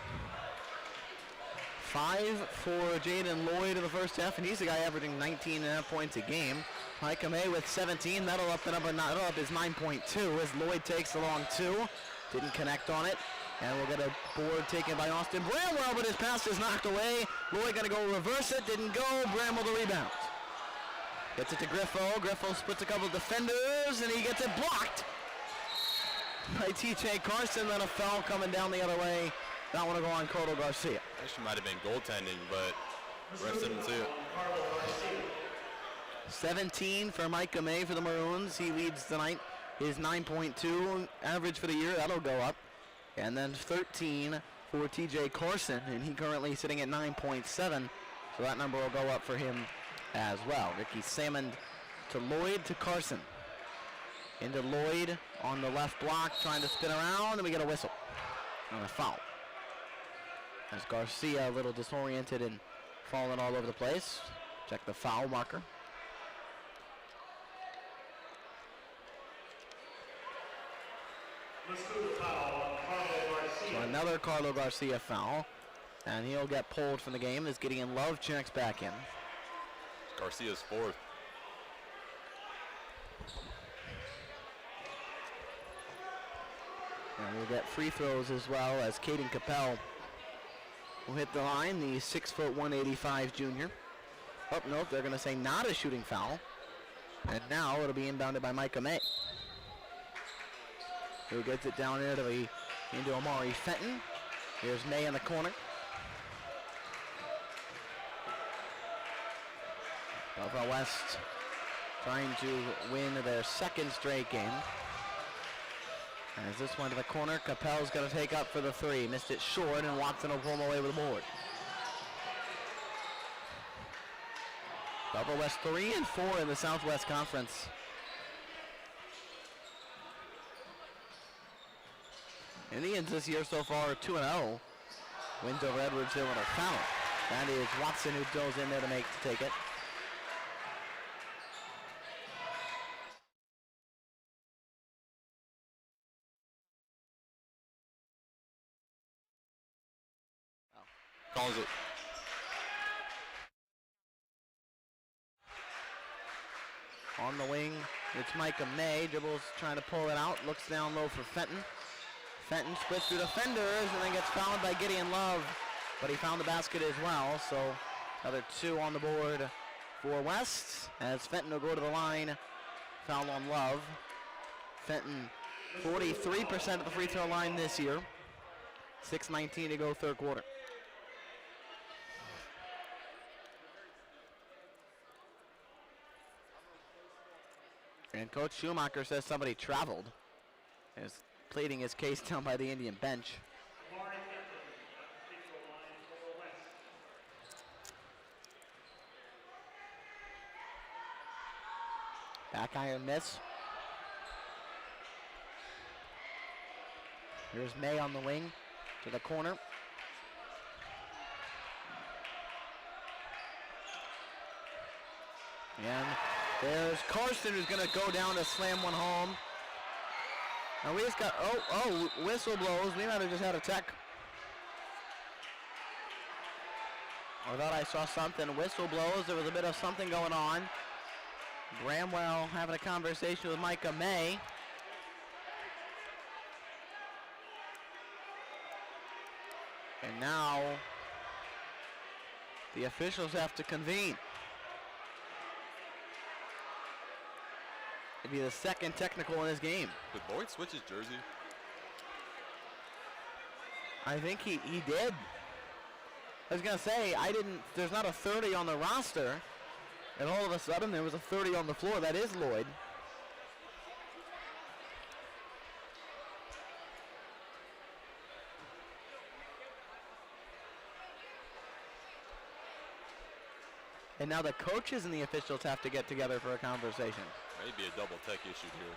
5 for Jaden Lloyd in the first half, and he's the guy averaging 19.5 points a game. Haikame with 17, that'll up the number, that'll up his 9.2 as Lloyd takes the long two. Didn't connect on it. And we'll get a board taken by Austin Bramwell, but his pass is knocked away. Lloyd going to go reverse it, didn't go. Bramwell the rebound. Gets it to Griffo. Griffo splits a couple of defenders, and he gets it blocked by T.J. Carson. Then a foul coming down the other way. That one will go on Cordell Garcia. Actually might have been goaltending, but refs didn't see it. 17 for Micah May for the Maroons. He leads tonight. His 9.2 average for the year. That'll go up. And then 13 for T.J. Carson, and he currently sitting at 9.7. So that number will go up for him as well. Ricky Salmon to Lloyd to Carson. Into Lloyd on the left block, trying to spin around, and we get a whistle on a foul. As Garcia a little disoriented and falling all over the place. Check the foul marker. So another Carlo Garcia foul, and he'll get pulled from the game as Gideon Love checks back in. Garcia's fourth. And we'll get free throws as well as Caden Capel will hit the line, the 6', 185 junior. Oh, nope, they're going to say not a shooting foul. And now it'll be inbounded by Micah May, who gets it down into Amari Fenton. Here's May in the corner. Belleville West trying to win their second straight game. As this one to the corner, Capel's going to take up for the three. Missed it short, and Watson will pull him away with the board. Belleville West 3 and 4 in the Southwest Conference. Indians this year so far are 2-0. Wins over Edwardsville and a foul. That is Watson who goes in there to take it. Calls it. On the wing, it's Micah May. Dribbles trying to pull it out. Looks down low for Fenton. Fenton splits through defenders and then gets fouled by Gideon Love. But he found the basket as well. So another two on the board for West. As Fenton will go to the line. Foul on Love. Fenton 43% of the free throw line this year. 6:19 to go third quarter. And Coach Schumacher says somebody traveled. Is pleading his case down by the Indian bench. Back iron miss. Here's May on the wing to the corner. And there's Carson who's going to go down to slam one home. And we just got, whistle blows. We might have just had a tech. I thought I saw something. Whistle blows. There was a bit of something going on. Bramwell having a conversation with Micah May. And now the officials have to convene. It'd be the second technical in this game. Did Lloyd switch his jersey? I think he did. I was going to say, there's not a 30 on the roster. And all of a sudden, there was a 30 on the floor. That is Lloyd. And now the coaches and the officials have to get together for a conversation. Maybe a double tech issue here.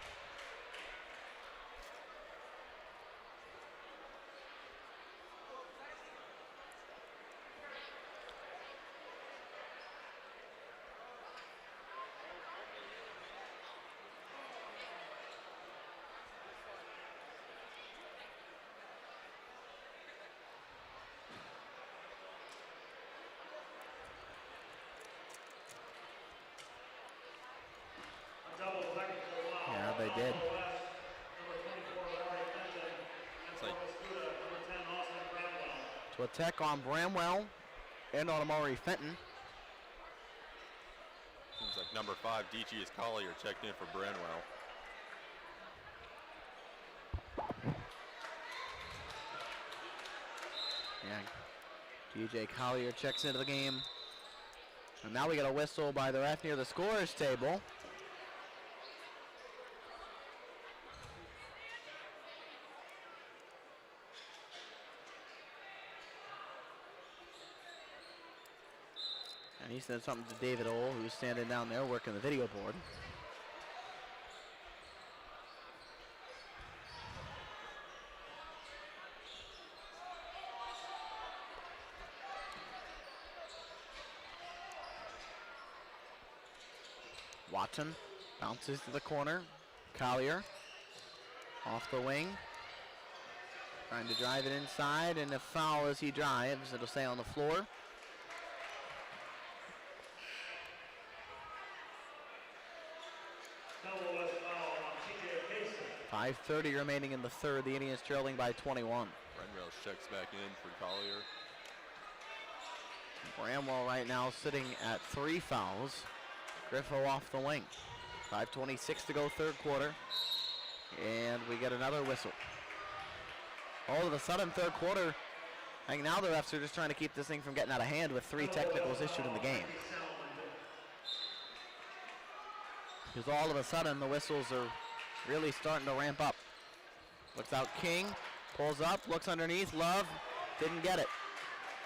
Yeah, they did. It's like So tech on Bramwell and on Amari Fenton. Seems like number 5, Deechius Collier, checked in for Branwell. Yeah, DJ Collier checks into the game. And now we got a whistle by the ref near the scorer's table. And he said something to David Ole, who's standing down there working the video board. Watson bounces to the corner. Collier off the wing. Trying to drive it inside, and a foul as he drives. It'll stay on the floor. Double with foul on TJ Payson. 5:30 remaining in the third. The Indians trailing by 21. Branwell checks back in for Collier. Bramwell right now sitting at 3 fouls. Griffo off the wing. 5:26 to go third quarter. And we get another whistle. All of a sudden, third quarter, I think now the refs are just trying to keep this thing from getting out of hand with 3 technicals issued in the game. Because all of a sudden, the whistles are really starting to ramp up. Looks out King, pulls up, looks underneath, Love, didn't get it.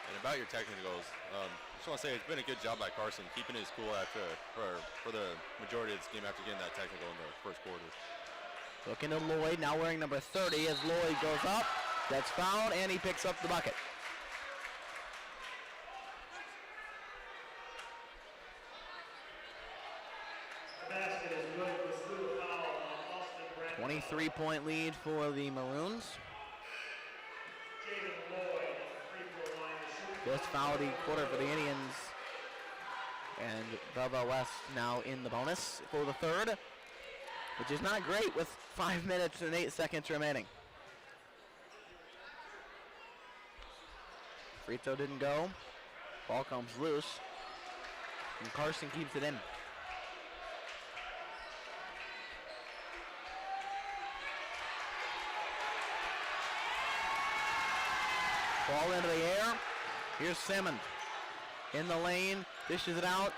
And about your technicals, I just want to say it's been a good job by Carson keeping his cool after for the majority of this game after getting that technical in the first quarter. Looking to Lloyd, now wearing number 30 as Lloyd goes up, gets fouled, and he picks up the bucket. The basket is good with good foul on Austin Brand. 23-point lead for the Maroons. Jaden Lloyd at the free throw line to shoot. First foul of the quarter for the Indians. And Belleville West now in the bonus for the third, which is not great with 5 minutes and 8 seconds remaining. Free throw didn't go. Ball comes loose. And Carson keeps it in. Ball into the air. Here's Simmons. In the lane, dishes it out.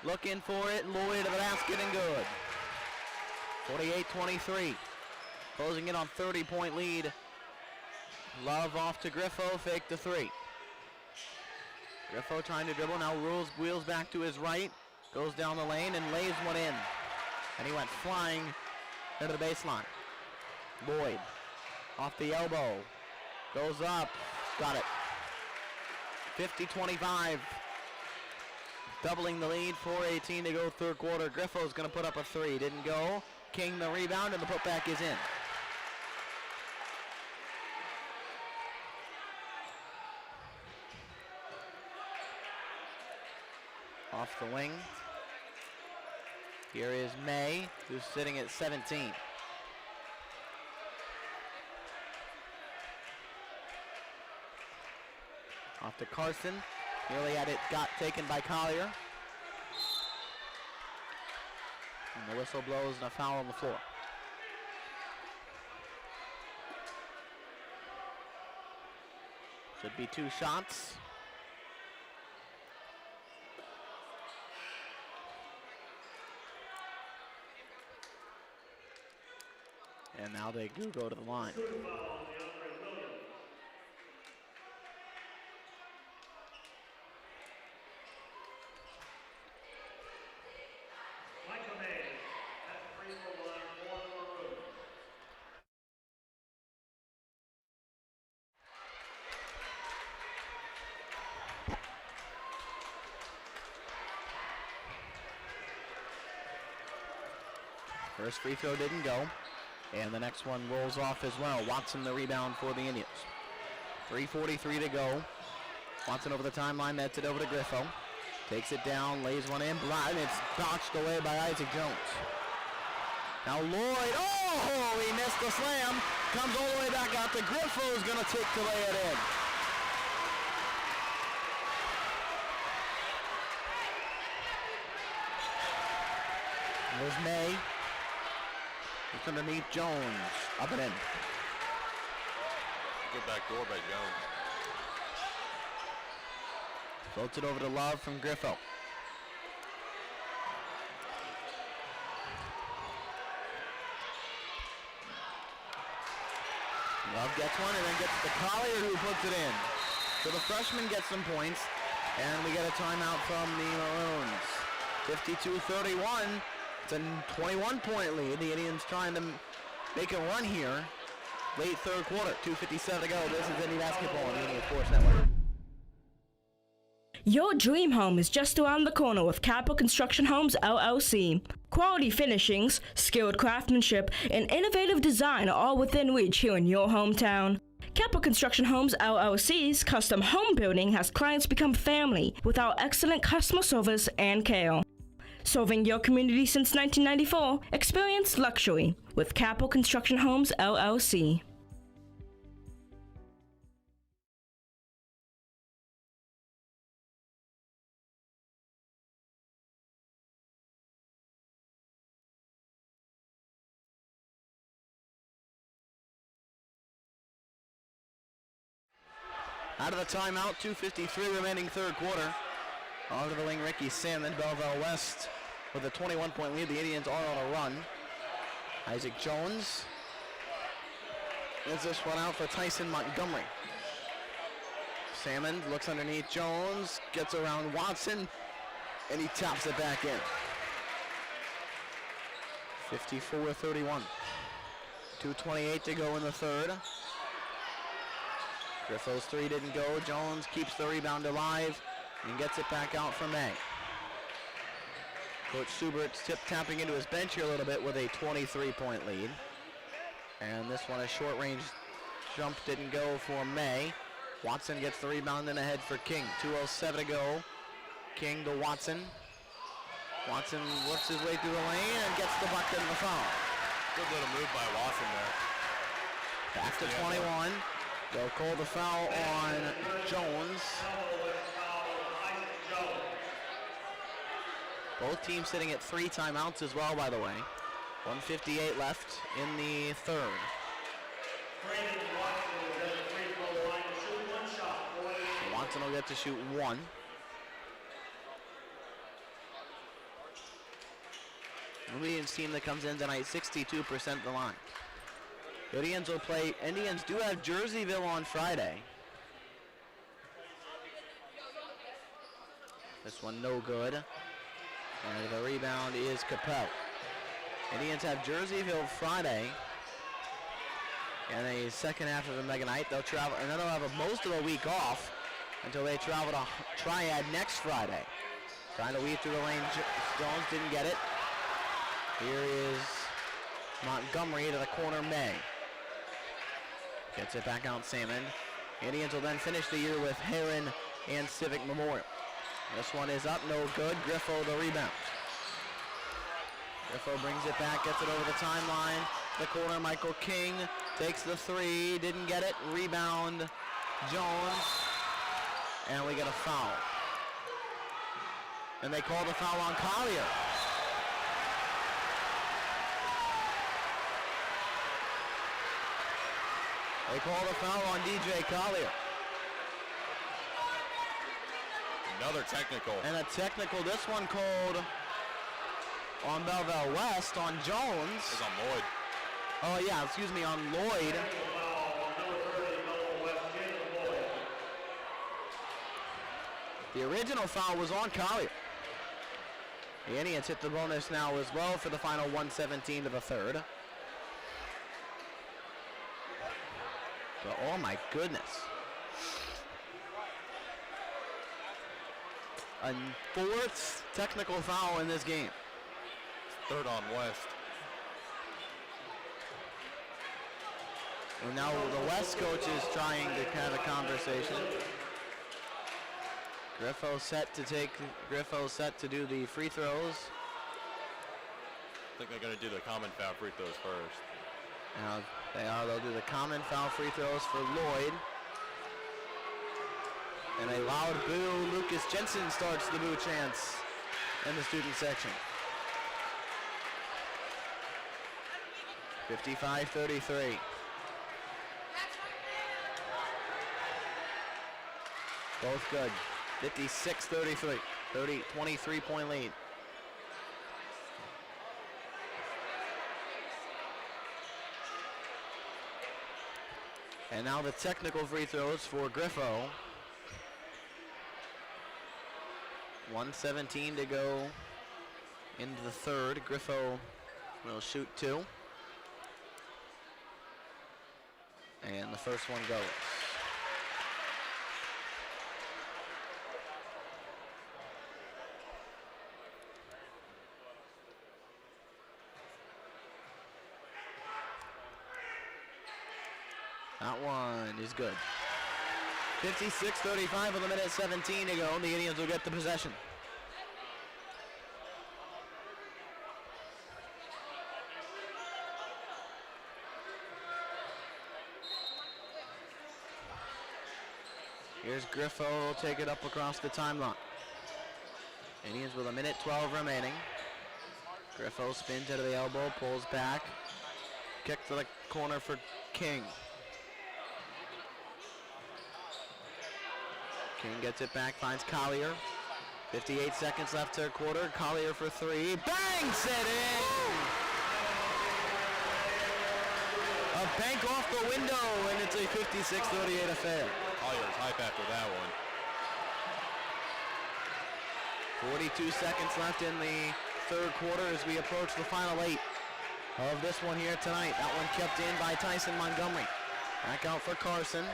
Looking for it. Lloyd to the basket and good. 48-23. Closing in on 30-point lead. Love off to Griffo, fake to 3. Griffo trying to dribble, now wheels back to his right, goes down the lane and lays one in. And he went flying into the baseline. Lloyd off the elbow, goes up, got it. 50-25. Doubling the lead, 4:18 to go third quarter. Griffo's gonna put up a 3, didn't go. King the rebound and the putback is in. Off the wing. Here is May, who's sitting at 17. Off to Carson. Nearly had it got taken by Collier. And the whistle blows and a foul on the floor. Should be 2 shots. And now they do go to the line. First free throw didn't go. And the next one rolls off as well. Watson the rebound for the Indians. 3:43 to go. Watson over the timeline, that's it over to Griffo. Takes it down, lays one in, blind. It's botched away by Isaac Jones. Now Lloyd, oh, he missed the slam. Comes all the way back out to Griffo's gonna take to lay it in. There's May. It's underneath Jones. Up and in. Good back door by Jones. Floats it over to Love from Griffo. Love gets one and then gets to Collier, who puts it in. So the freshman gets some points, and we get a timeout from the Maroons. 52-31. It's a 21-point lead. The Indians trying to make a run here. Late third quarter, 2:57 to go. This is Indy Basketball on the Indian Sports Network. Your dream home is just around the corner with Capital Construction Homes LLC. Quality finishings, skilled craftsmanship, and innovative design are all within reach here in your hometown. Capital Construction Homes LLC's custom home building has clients become family with our excellent customer service and care. Serving your community since 1994, experience luxury with Capital Construction Homes LLC. Out of the timeout, 2:53 remaining third quarter. Onto the wing, Ricky Salmon, Belleville West with a 21-point lead. The Indians are on a run. Isaac Jones gets this one out for Tyson Montgomery. Salmon looks underneath Jones, gets around Watson, and he taps it back in. 54-31. 2:28 to go in the third. Griffo's three didn't go. Jones keeps the rebound alive and gets it back out for May. Coach Subert's tapping into his bench here a little bit with a 23-point lead. And this one, a short-range jump didn't go for May. Watson gets the rebound and ahead for King. 2:07 to go. King to Watson. Watson works his way through the lane and gets the bucket and the foul. Good little move by Watson there. Back to 21. They'll call the foul on Jones. Both teams sitting at 3 timeouts as well, by the way. 1:58 left in the third. Watson will get to shoot one. The Indians team that comes in tonight, 62% the line. The Indians will play. Indians do have Jerseyville on Friday. This one no good. And the rebound is Capel. Indians have Jerseyville Friday. And a second half of the mega night. They'll travel, and then they'll have most of the week off until they travel to Triad next Friday. Trying to weave through the lane. Jones didn't get it. Here is Montgomery to the corner, May. Gets it back out, Salmon. Indians will then finish the year with Heron and Civic Memorial. This one is up, no good. Griffo the rebound. Griffo brings it back, gets it over the timeline. The corner, Michael King takes the three, didn't get it. Rebound, Jones. And we get a foul. And they call the foul on Collier. They call the foul on DJ Collier. Another technical. And a technical, this one called on Belleville West, on Jones. It's on Lloyd. Oh yeah, excuse me, on Lloyd. The original foul was on Collier. The Indians hit the bonus now as well for the final 1:17 to the third. But oh my goodness. A fourth technical foul in this game. Third on West. And now the West coach is trying to have a conversation. Griffo set to do the free throws. I think they're going to do the common foul free throws first. Now they'll do the common foul free throws for Lloyd. And a loud boo. Lucas Jensen starts the boo chants in the student section. 55-33. Both good. 56-33. 23-point lead. And now the technical free throws for Griffo. 1:17 to go into the third. Griffo will shoot 2. And the first one goes. That one is good. 56-35 with a minute 17 to go. The Indians will get the possession. Here's Griffo, take it up across the timeline. Indians with a minute 12 remaining. Griffo spins out of the elbow, pulls back. Kick to the corner for King. King gets it back, finds Collier. 58 seconds left third quarter. Collier for 3. Bangs it in! A bank off the window, and it's a 56-38 affair. Collier's hype after that one. 42 seconds left in the third quarter as we approach the final 8 of this one here tonight. That one kept in by Tyson Montgomery. Back out for Carson.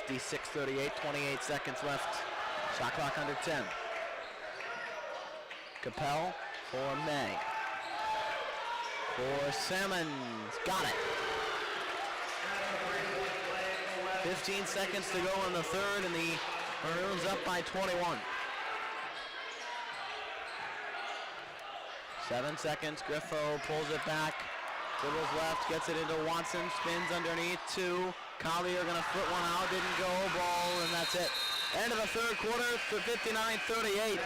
56-38, 28 seconds left. Shot clock under 10. Capel for May. For Salmons, got it. 15 seconds to go in the third, and the Maroons up by 21. 7 seconds, Griffo pulls it back, dribbles left, gets it into Watson, spins underneath, 2. Collier gonna foot one out, didn't go, ball, and that's it. End of the third quarter for 59-38.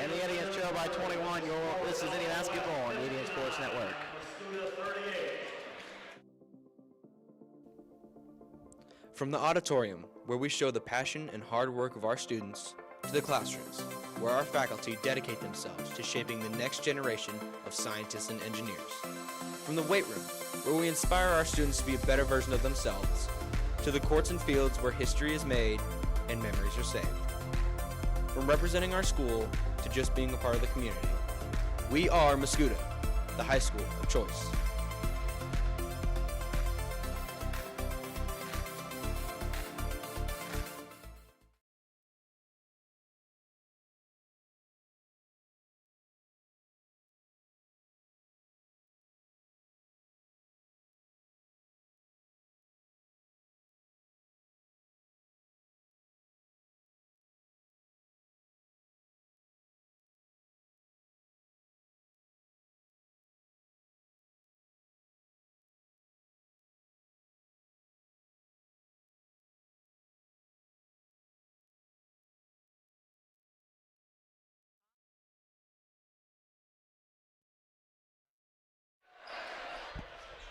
And the Indians trail by 21. This is Indian Basketball on the Indian Sports Network. From the auditorium, where we show the passion and hard work of our students, to the classrooms, where our faculty dedicate themselves to shaping the next generation of scientists and engineers. From the weight room, where we inspire our students to be a better version of themselves, to the courts and fields where history is made and memories are saved. From representing our school to just being a part of the community, we are Mascoutah, the high school of choice.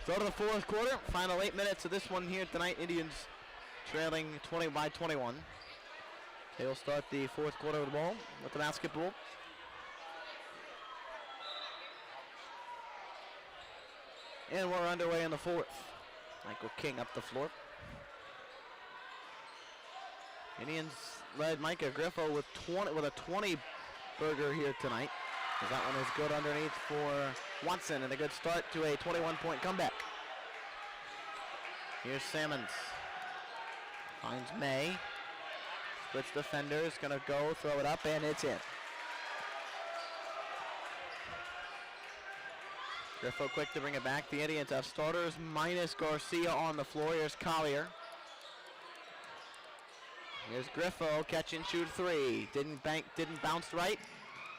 Go to the fourth quarter, final 8 minutes of this one here tonight. Indians trailing 20 by 21. They will start the fourth quarter with the ball with the basketball. And we're underway in the fourth. Michael King up the floor. Indians led Micah Griffo with a 20 burger here tonight. As that one is good underneath for Watson, and a good start to a 21-point comeback. Here's Salmons. Finds May. Splits defenders, gonna go, throw it up, and it's in. Griffo quick to bring it back. The Indians have starters minus Garcia on the floor. Here's Collier. Here's Griffo, catch and shoot 3. Didn't bounce right.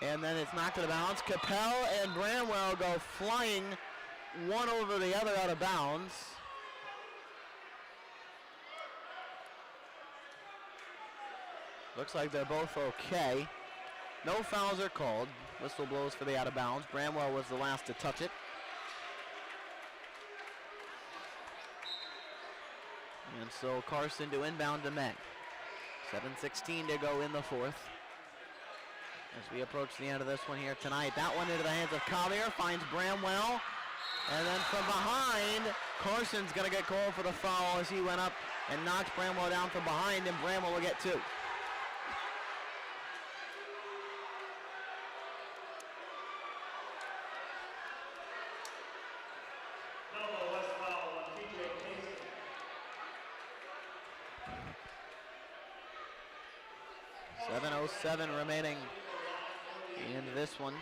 And then it's knocked out of bounds. Capel and Bramwell go flying one over the other out of bounds. Looks like they're both okay. No fouls are called. Whistle blows for the out of bounds. Bramwell was the last to touch it. And so Carson to inbound to May. 7:16 to go in the fourth. As we approach the end of this one here tonight. That one into the hands of Collier, finds Bramwell. And then from behind, Carson's going to get called for the foul as he went up and knocks Bramwell down from behind, and Bramwell will get 2. Belleville West foul on TJ Casey. 7:07 remaining in this one.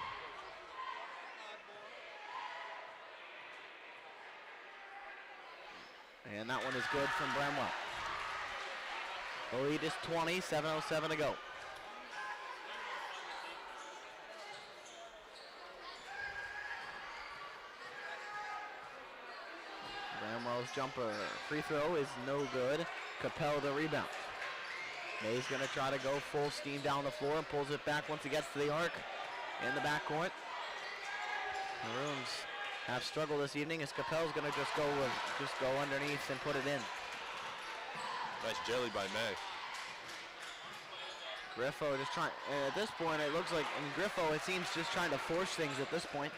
And that one is good from Bramwell. The lead is 20, 7:07 to go. Bramwell's jumper free throw is no good. Capel the rebound. May's going to try to go full steam down the floor and pulls it back once he gets to the arc in the backcourt. Maroons have struggled this evening as Capel's going to just go underneath and put it in. Nice jelly by May. Griffo just trying, at this point it looks like, Griffo it seems just trying to force things at this point.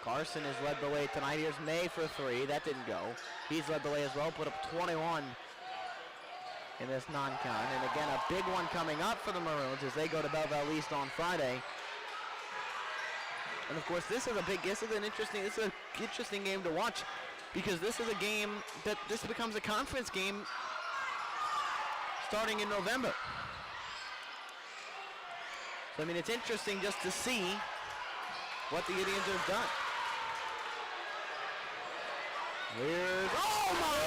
Carson has led the way tonight. Here's May for 3, that didn't go. He's led the way as well, put up 21 in this non-count. And again, a big one coming up for the Maroons as they go to Belleville East on Friday. And of course, this is an interesting game to watch, because this is a game this becomes a conference game starting in November. So I mean, it's interesting just to see what the Indians have done. Here's, oh my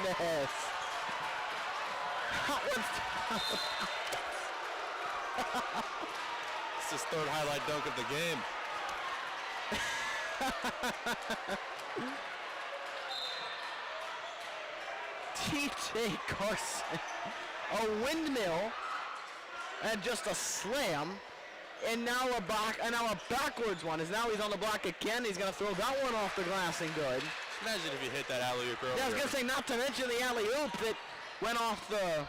goodness! That one's It's his third highlight dunk of the game. TJ Carson, a windmill and just a slam, and now a backwards one. Now he's on the block again. He's going to throw that one off the glass and good. Imagine if you hit that alley-oop earlier. Yeah, I was going to say, not to mention the alley-oop that went off the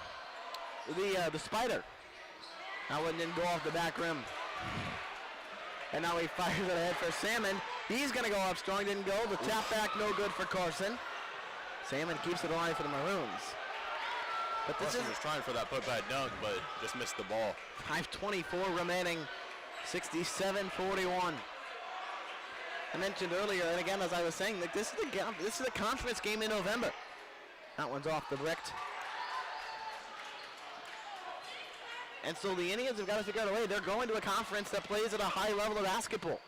spider. That one didn't go off the back rim. And now he fires it ahead for Salmon. He's going to go up strong, didn't go. The tap back, no good for Carson. Salmon keeps it alive for the Maroons. But this Carson was trying for that putback dunk, but just missed the ball. 5:24 remaining, 67-41. I mentioned earlier, and again, as I was saying, that this is a conference game in November. That one's off the brick. And so the Indians have got to figure out a way. They're going to a conference that plays at a high level of basketball.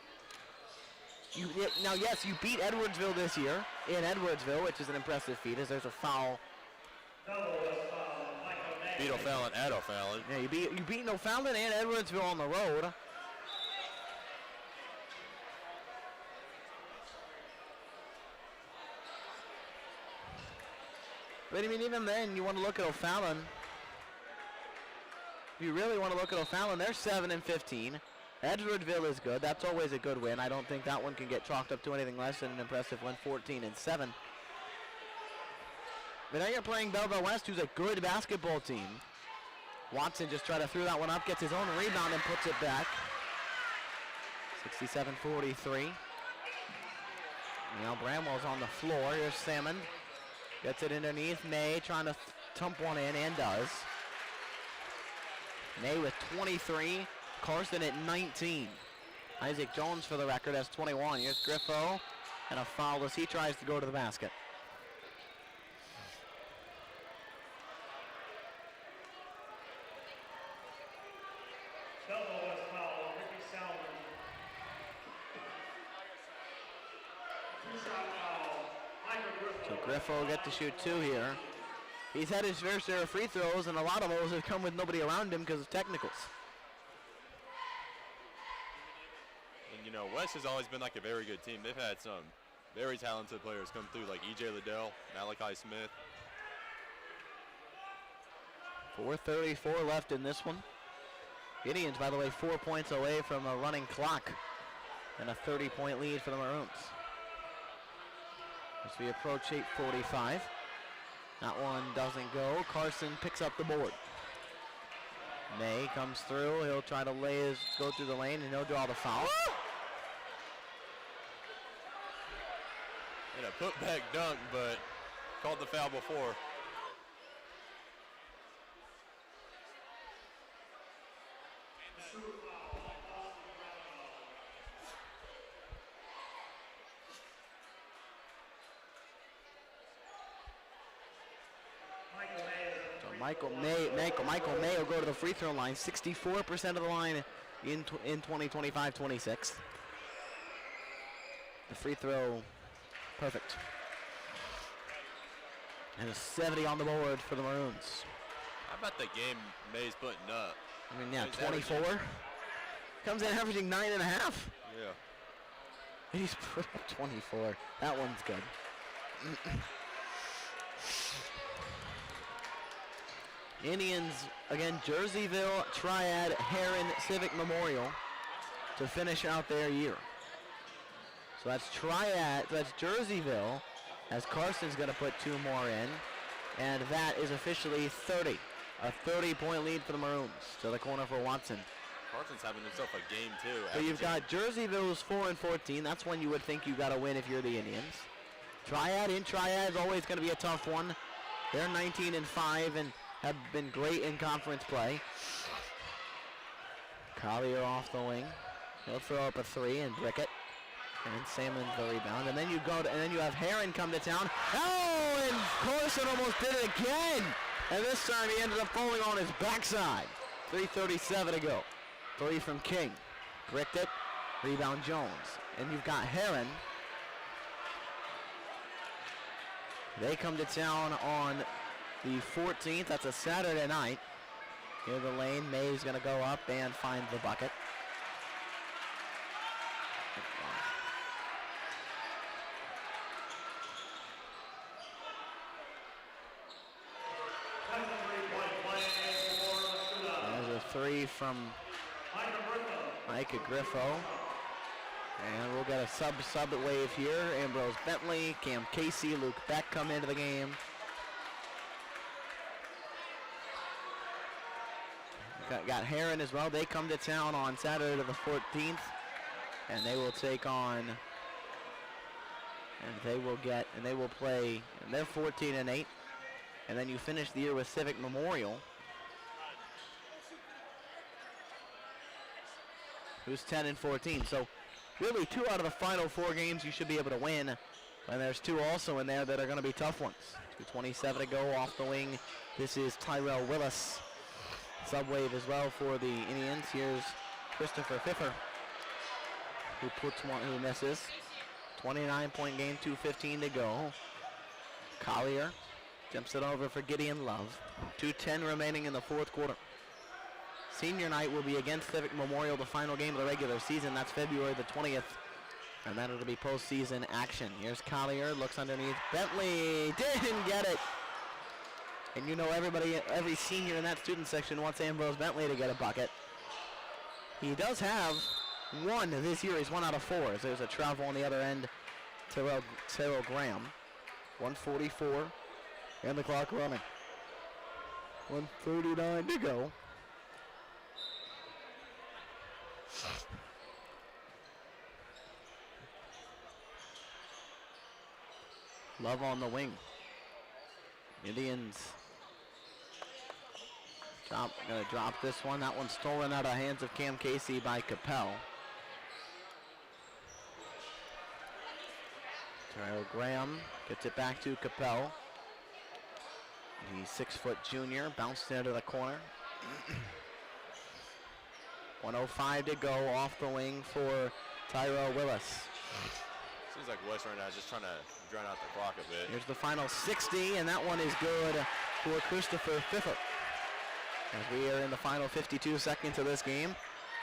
Now, yes, you beat Edwardsville this year in Edwardsville, which is an impressive feat, as there's a foul. Beat O'Fallon at O'Fallon. Yeah, you beat O'Fallon and Edwardsville on the road. But I mean, even then, you want to look at O'Fallon. If you really want to look at O'Fallon, they're 7-15. Edwardsville is good. That's always a good win. I don't think that one can get chalked up to anything less than an impressive win, 14-7. But now you're playing Belleville West, who's a good basketball team. Watson just tried to throw that one up, gets his own rebound and puts it back. 67-43. Now Bramwell's on the floor. Here's Salmon. Gets it underneath. May trying to thump one in, and does. May with 23. Carson at 19. Isaac Jones, for the record, has 21. Here's Griffo, and a foul as he tries to go to the basket. So Griffo will get to shoot 2 here. He's had his fair share of free throws, and a lot of those have come with nobody around him because of technicals. And you know, West has always been like a very good team. They've had some very talented players come through, like E.J. Liddell, Malachi Smith. 4:34 left in this one. Indians, by the way, 4 points away from a running clock and a 30-point lead for the Maroons. As we approach 8:45. That one doesn't go. Carson picks up the board. May comes through. He'll try to go through the lane, and he'll draw the foul. And a put-back dunk, but called the foul before. Michael May will go to the free throw line. 64% of the line in 2025-26. The free throw, perfect. And a 70 on the board for the Maroons. How about the game May's putting up? I mean, yeah, 24. Comes in averaging 9.5. Yeah. He's put up 24. That one's good. Indians, again, Jerseyville, Triad, Heron, Civic Memorial to finish out their year. So that's Triad, that's Jerseyville, as Carson's going to put 2 more in. And that is officially 30. A 30-point lead for the Maroons to the corner for Watson. Carson's having himself a game, too. So you've got Jerseyville's 4-14. That's one you would think you got to win if you're the Indians. Triad is always going to be a tough one. They're 19-5 and have been great in conference play. Collier off the wing. He'll throw up a 3 and brick it. And Salmon the rebound. And then you have Heron come to town. Oh, and Carson almost did it again. And this time he ended up falling on his backside. 3:37 to go. 3 from King. Bricked it. Rebound Jones. And you've got Heron. They come to town on the 14th. That's a Saturday night. Near the lane. May's going to go up and find the bucket. There's a 3 from Micah Griffo. And we'll get a sub wave here. Ambrose Bentley, Cam Casey, Luke Beck come into the game. Got Heron as well. They come to town on Saturday the 14th. And they will take on, and they will play, and they're 14-8. And then you finish the year with Civic Memorial, who's 10-14. So really 2 out of the final 4 games you should be able to win. And there's 2 also in there that are going to be tough ones. 2:27 to go off the wing. This is Tyrell Willis. Subwave as well for the Indians. Here's Christopher Pfiffer, who misses. 29-point game, 2:15 to go. Collier jumps it over for Gideon Love. 2:10 remaining in the 4th quarter. Senior night will be against Civic Memorial, the final game of the regular season. That's February the 20th. And then it'll be postseason action. Here's Collier, looks underneath. Bentley didn't get it. And you know every senior in that student section wants Ambrose Bentley to get a bucket. He does have 1 this year. He's 1 out of 4. So there's a travel on the other end. Terrell Graham. 1:44. And the clock running. 1:39 to go. Love on the wing. Indians going to drop this one. That one's stolen out of hands of Cam Casey by Capel. Terrell Graham gets it back to Capel. The 6-foot junior bounced into the corner. 1:05 to go off the wing for Tyrell Willis. Seems like West right now is just trying to drown out the clock a bit. Here's the final 60, and that one is good for Christopher Pfiffer. As we are in the final 52 seconds of this game.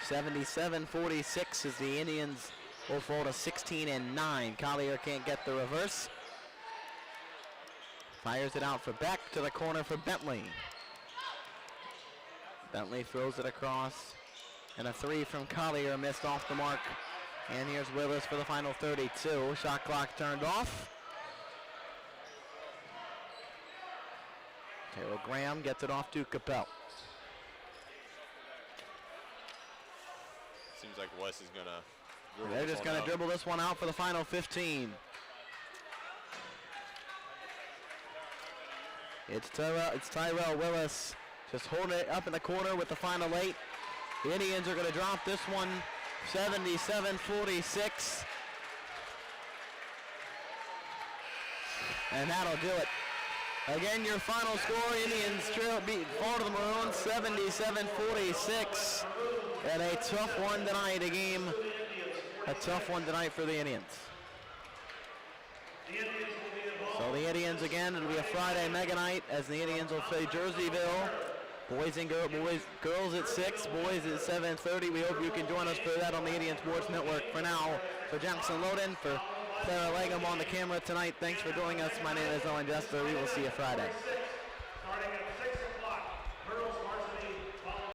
77-46 as the Indians will fall to 16-9. Collier can't get the reverse. Fires it out for Beck to the corner for Bentley. Bentley throws it across. And a three from Collier missed off the mark. And here's Willis for the final 32. Shot clock turned off. Taylor Graham gets it off to Capel. Seems like Wes is gonna. They're just gonna dribble this one out for the final 15. It's Tyrell Willis just holding it up in the corner with the final 8. The Indians are gonna drop this one 77-46. And that'll do it. Again, your final score, Indians fall to the Maroons 77-46. And a tough one tonight, a tough one tonight for the Indians. So the Indians again, it'll be a Friday mega night as the Indians will play Jerseyville. Girls at 6, boys at 7:30. We hope you can join us for that on the Indian Sports Network. For now, for Jackson Loden, for Clara Langham on the camera tonight, thanks for joining us. My name is Owen Jester. We will see you Friday.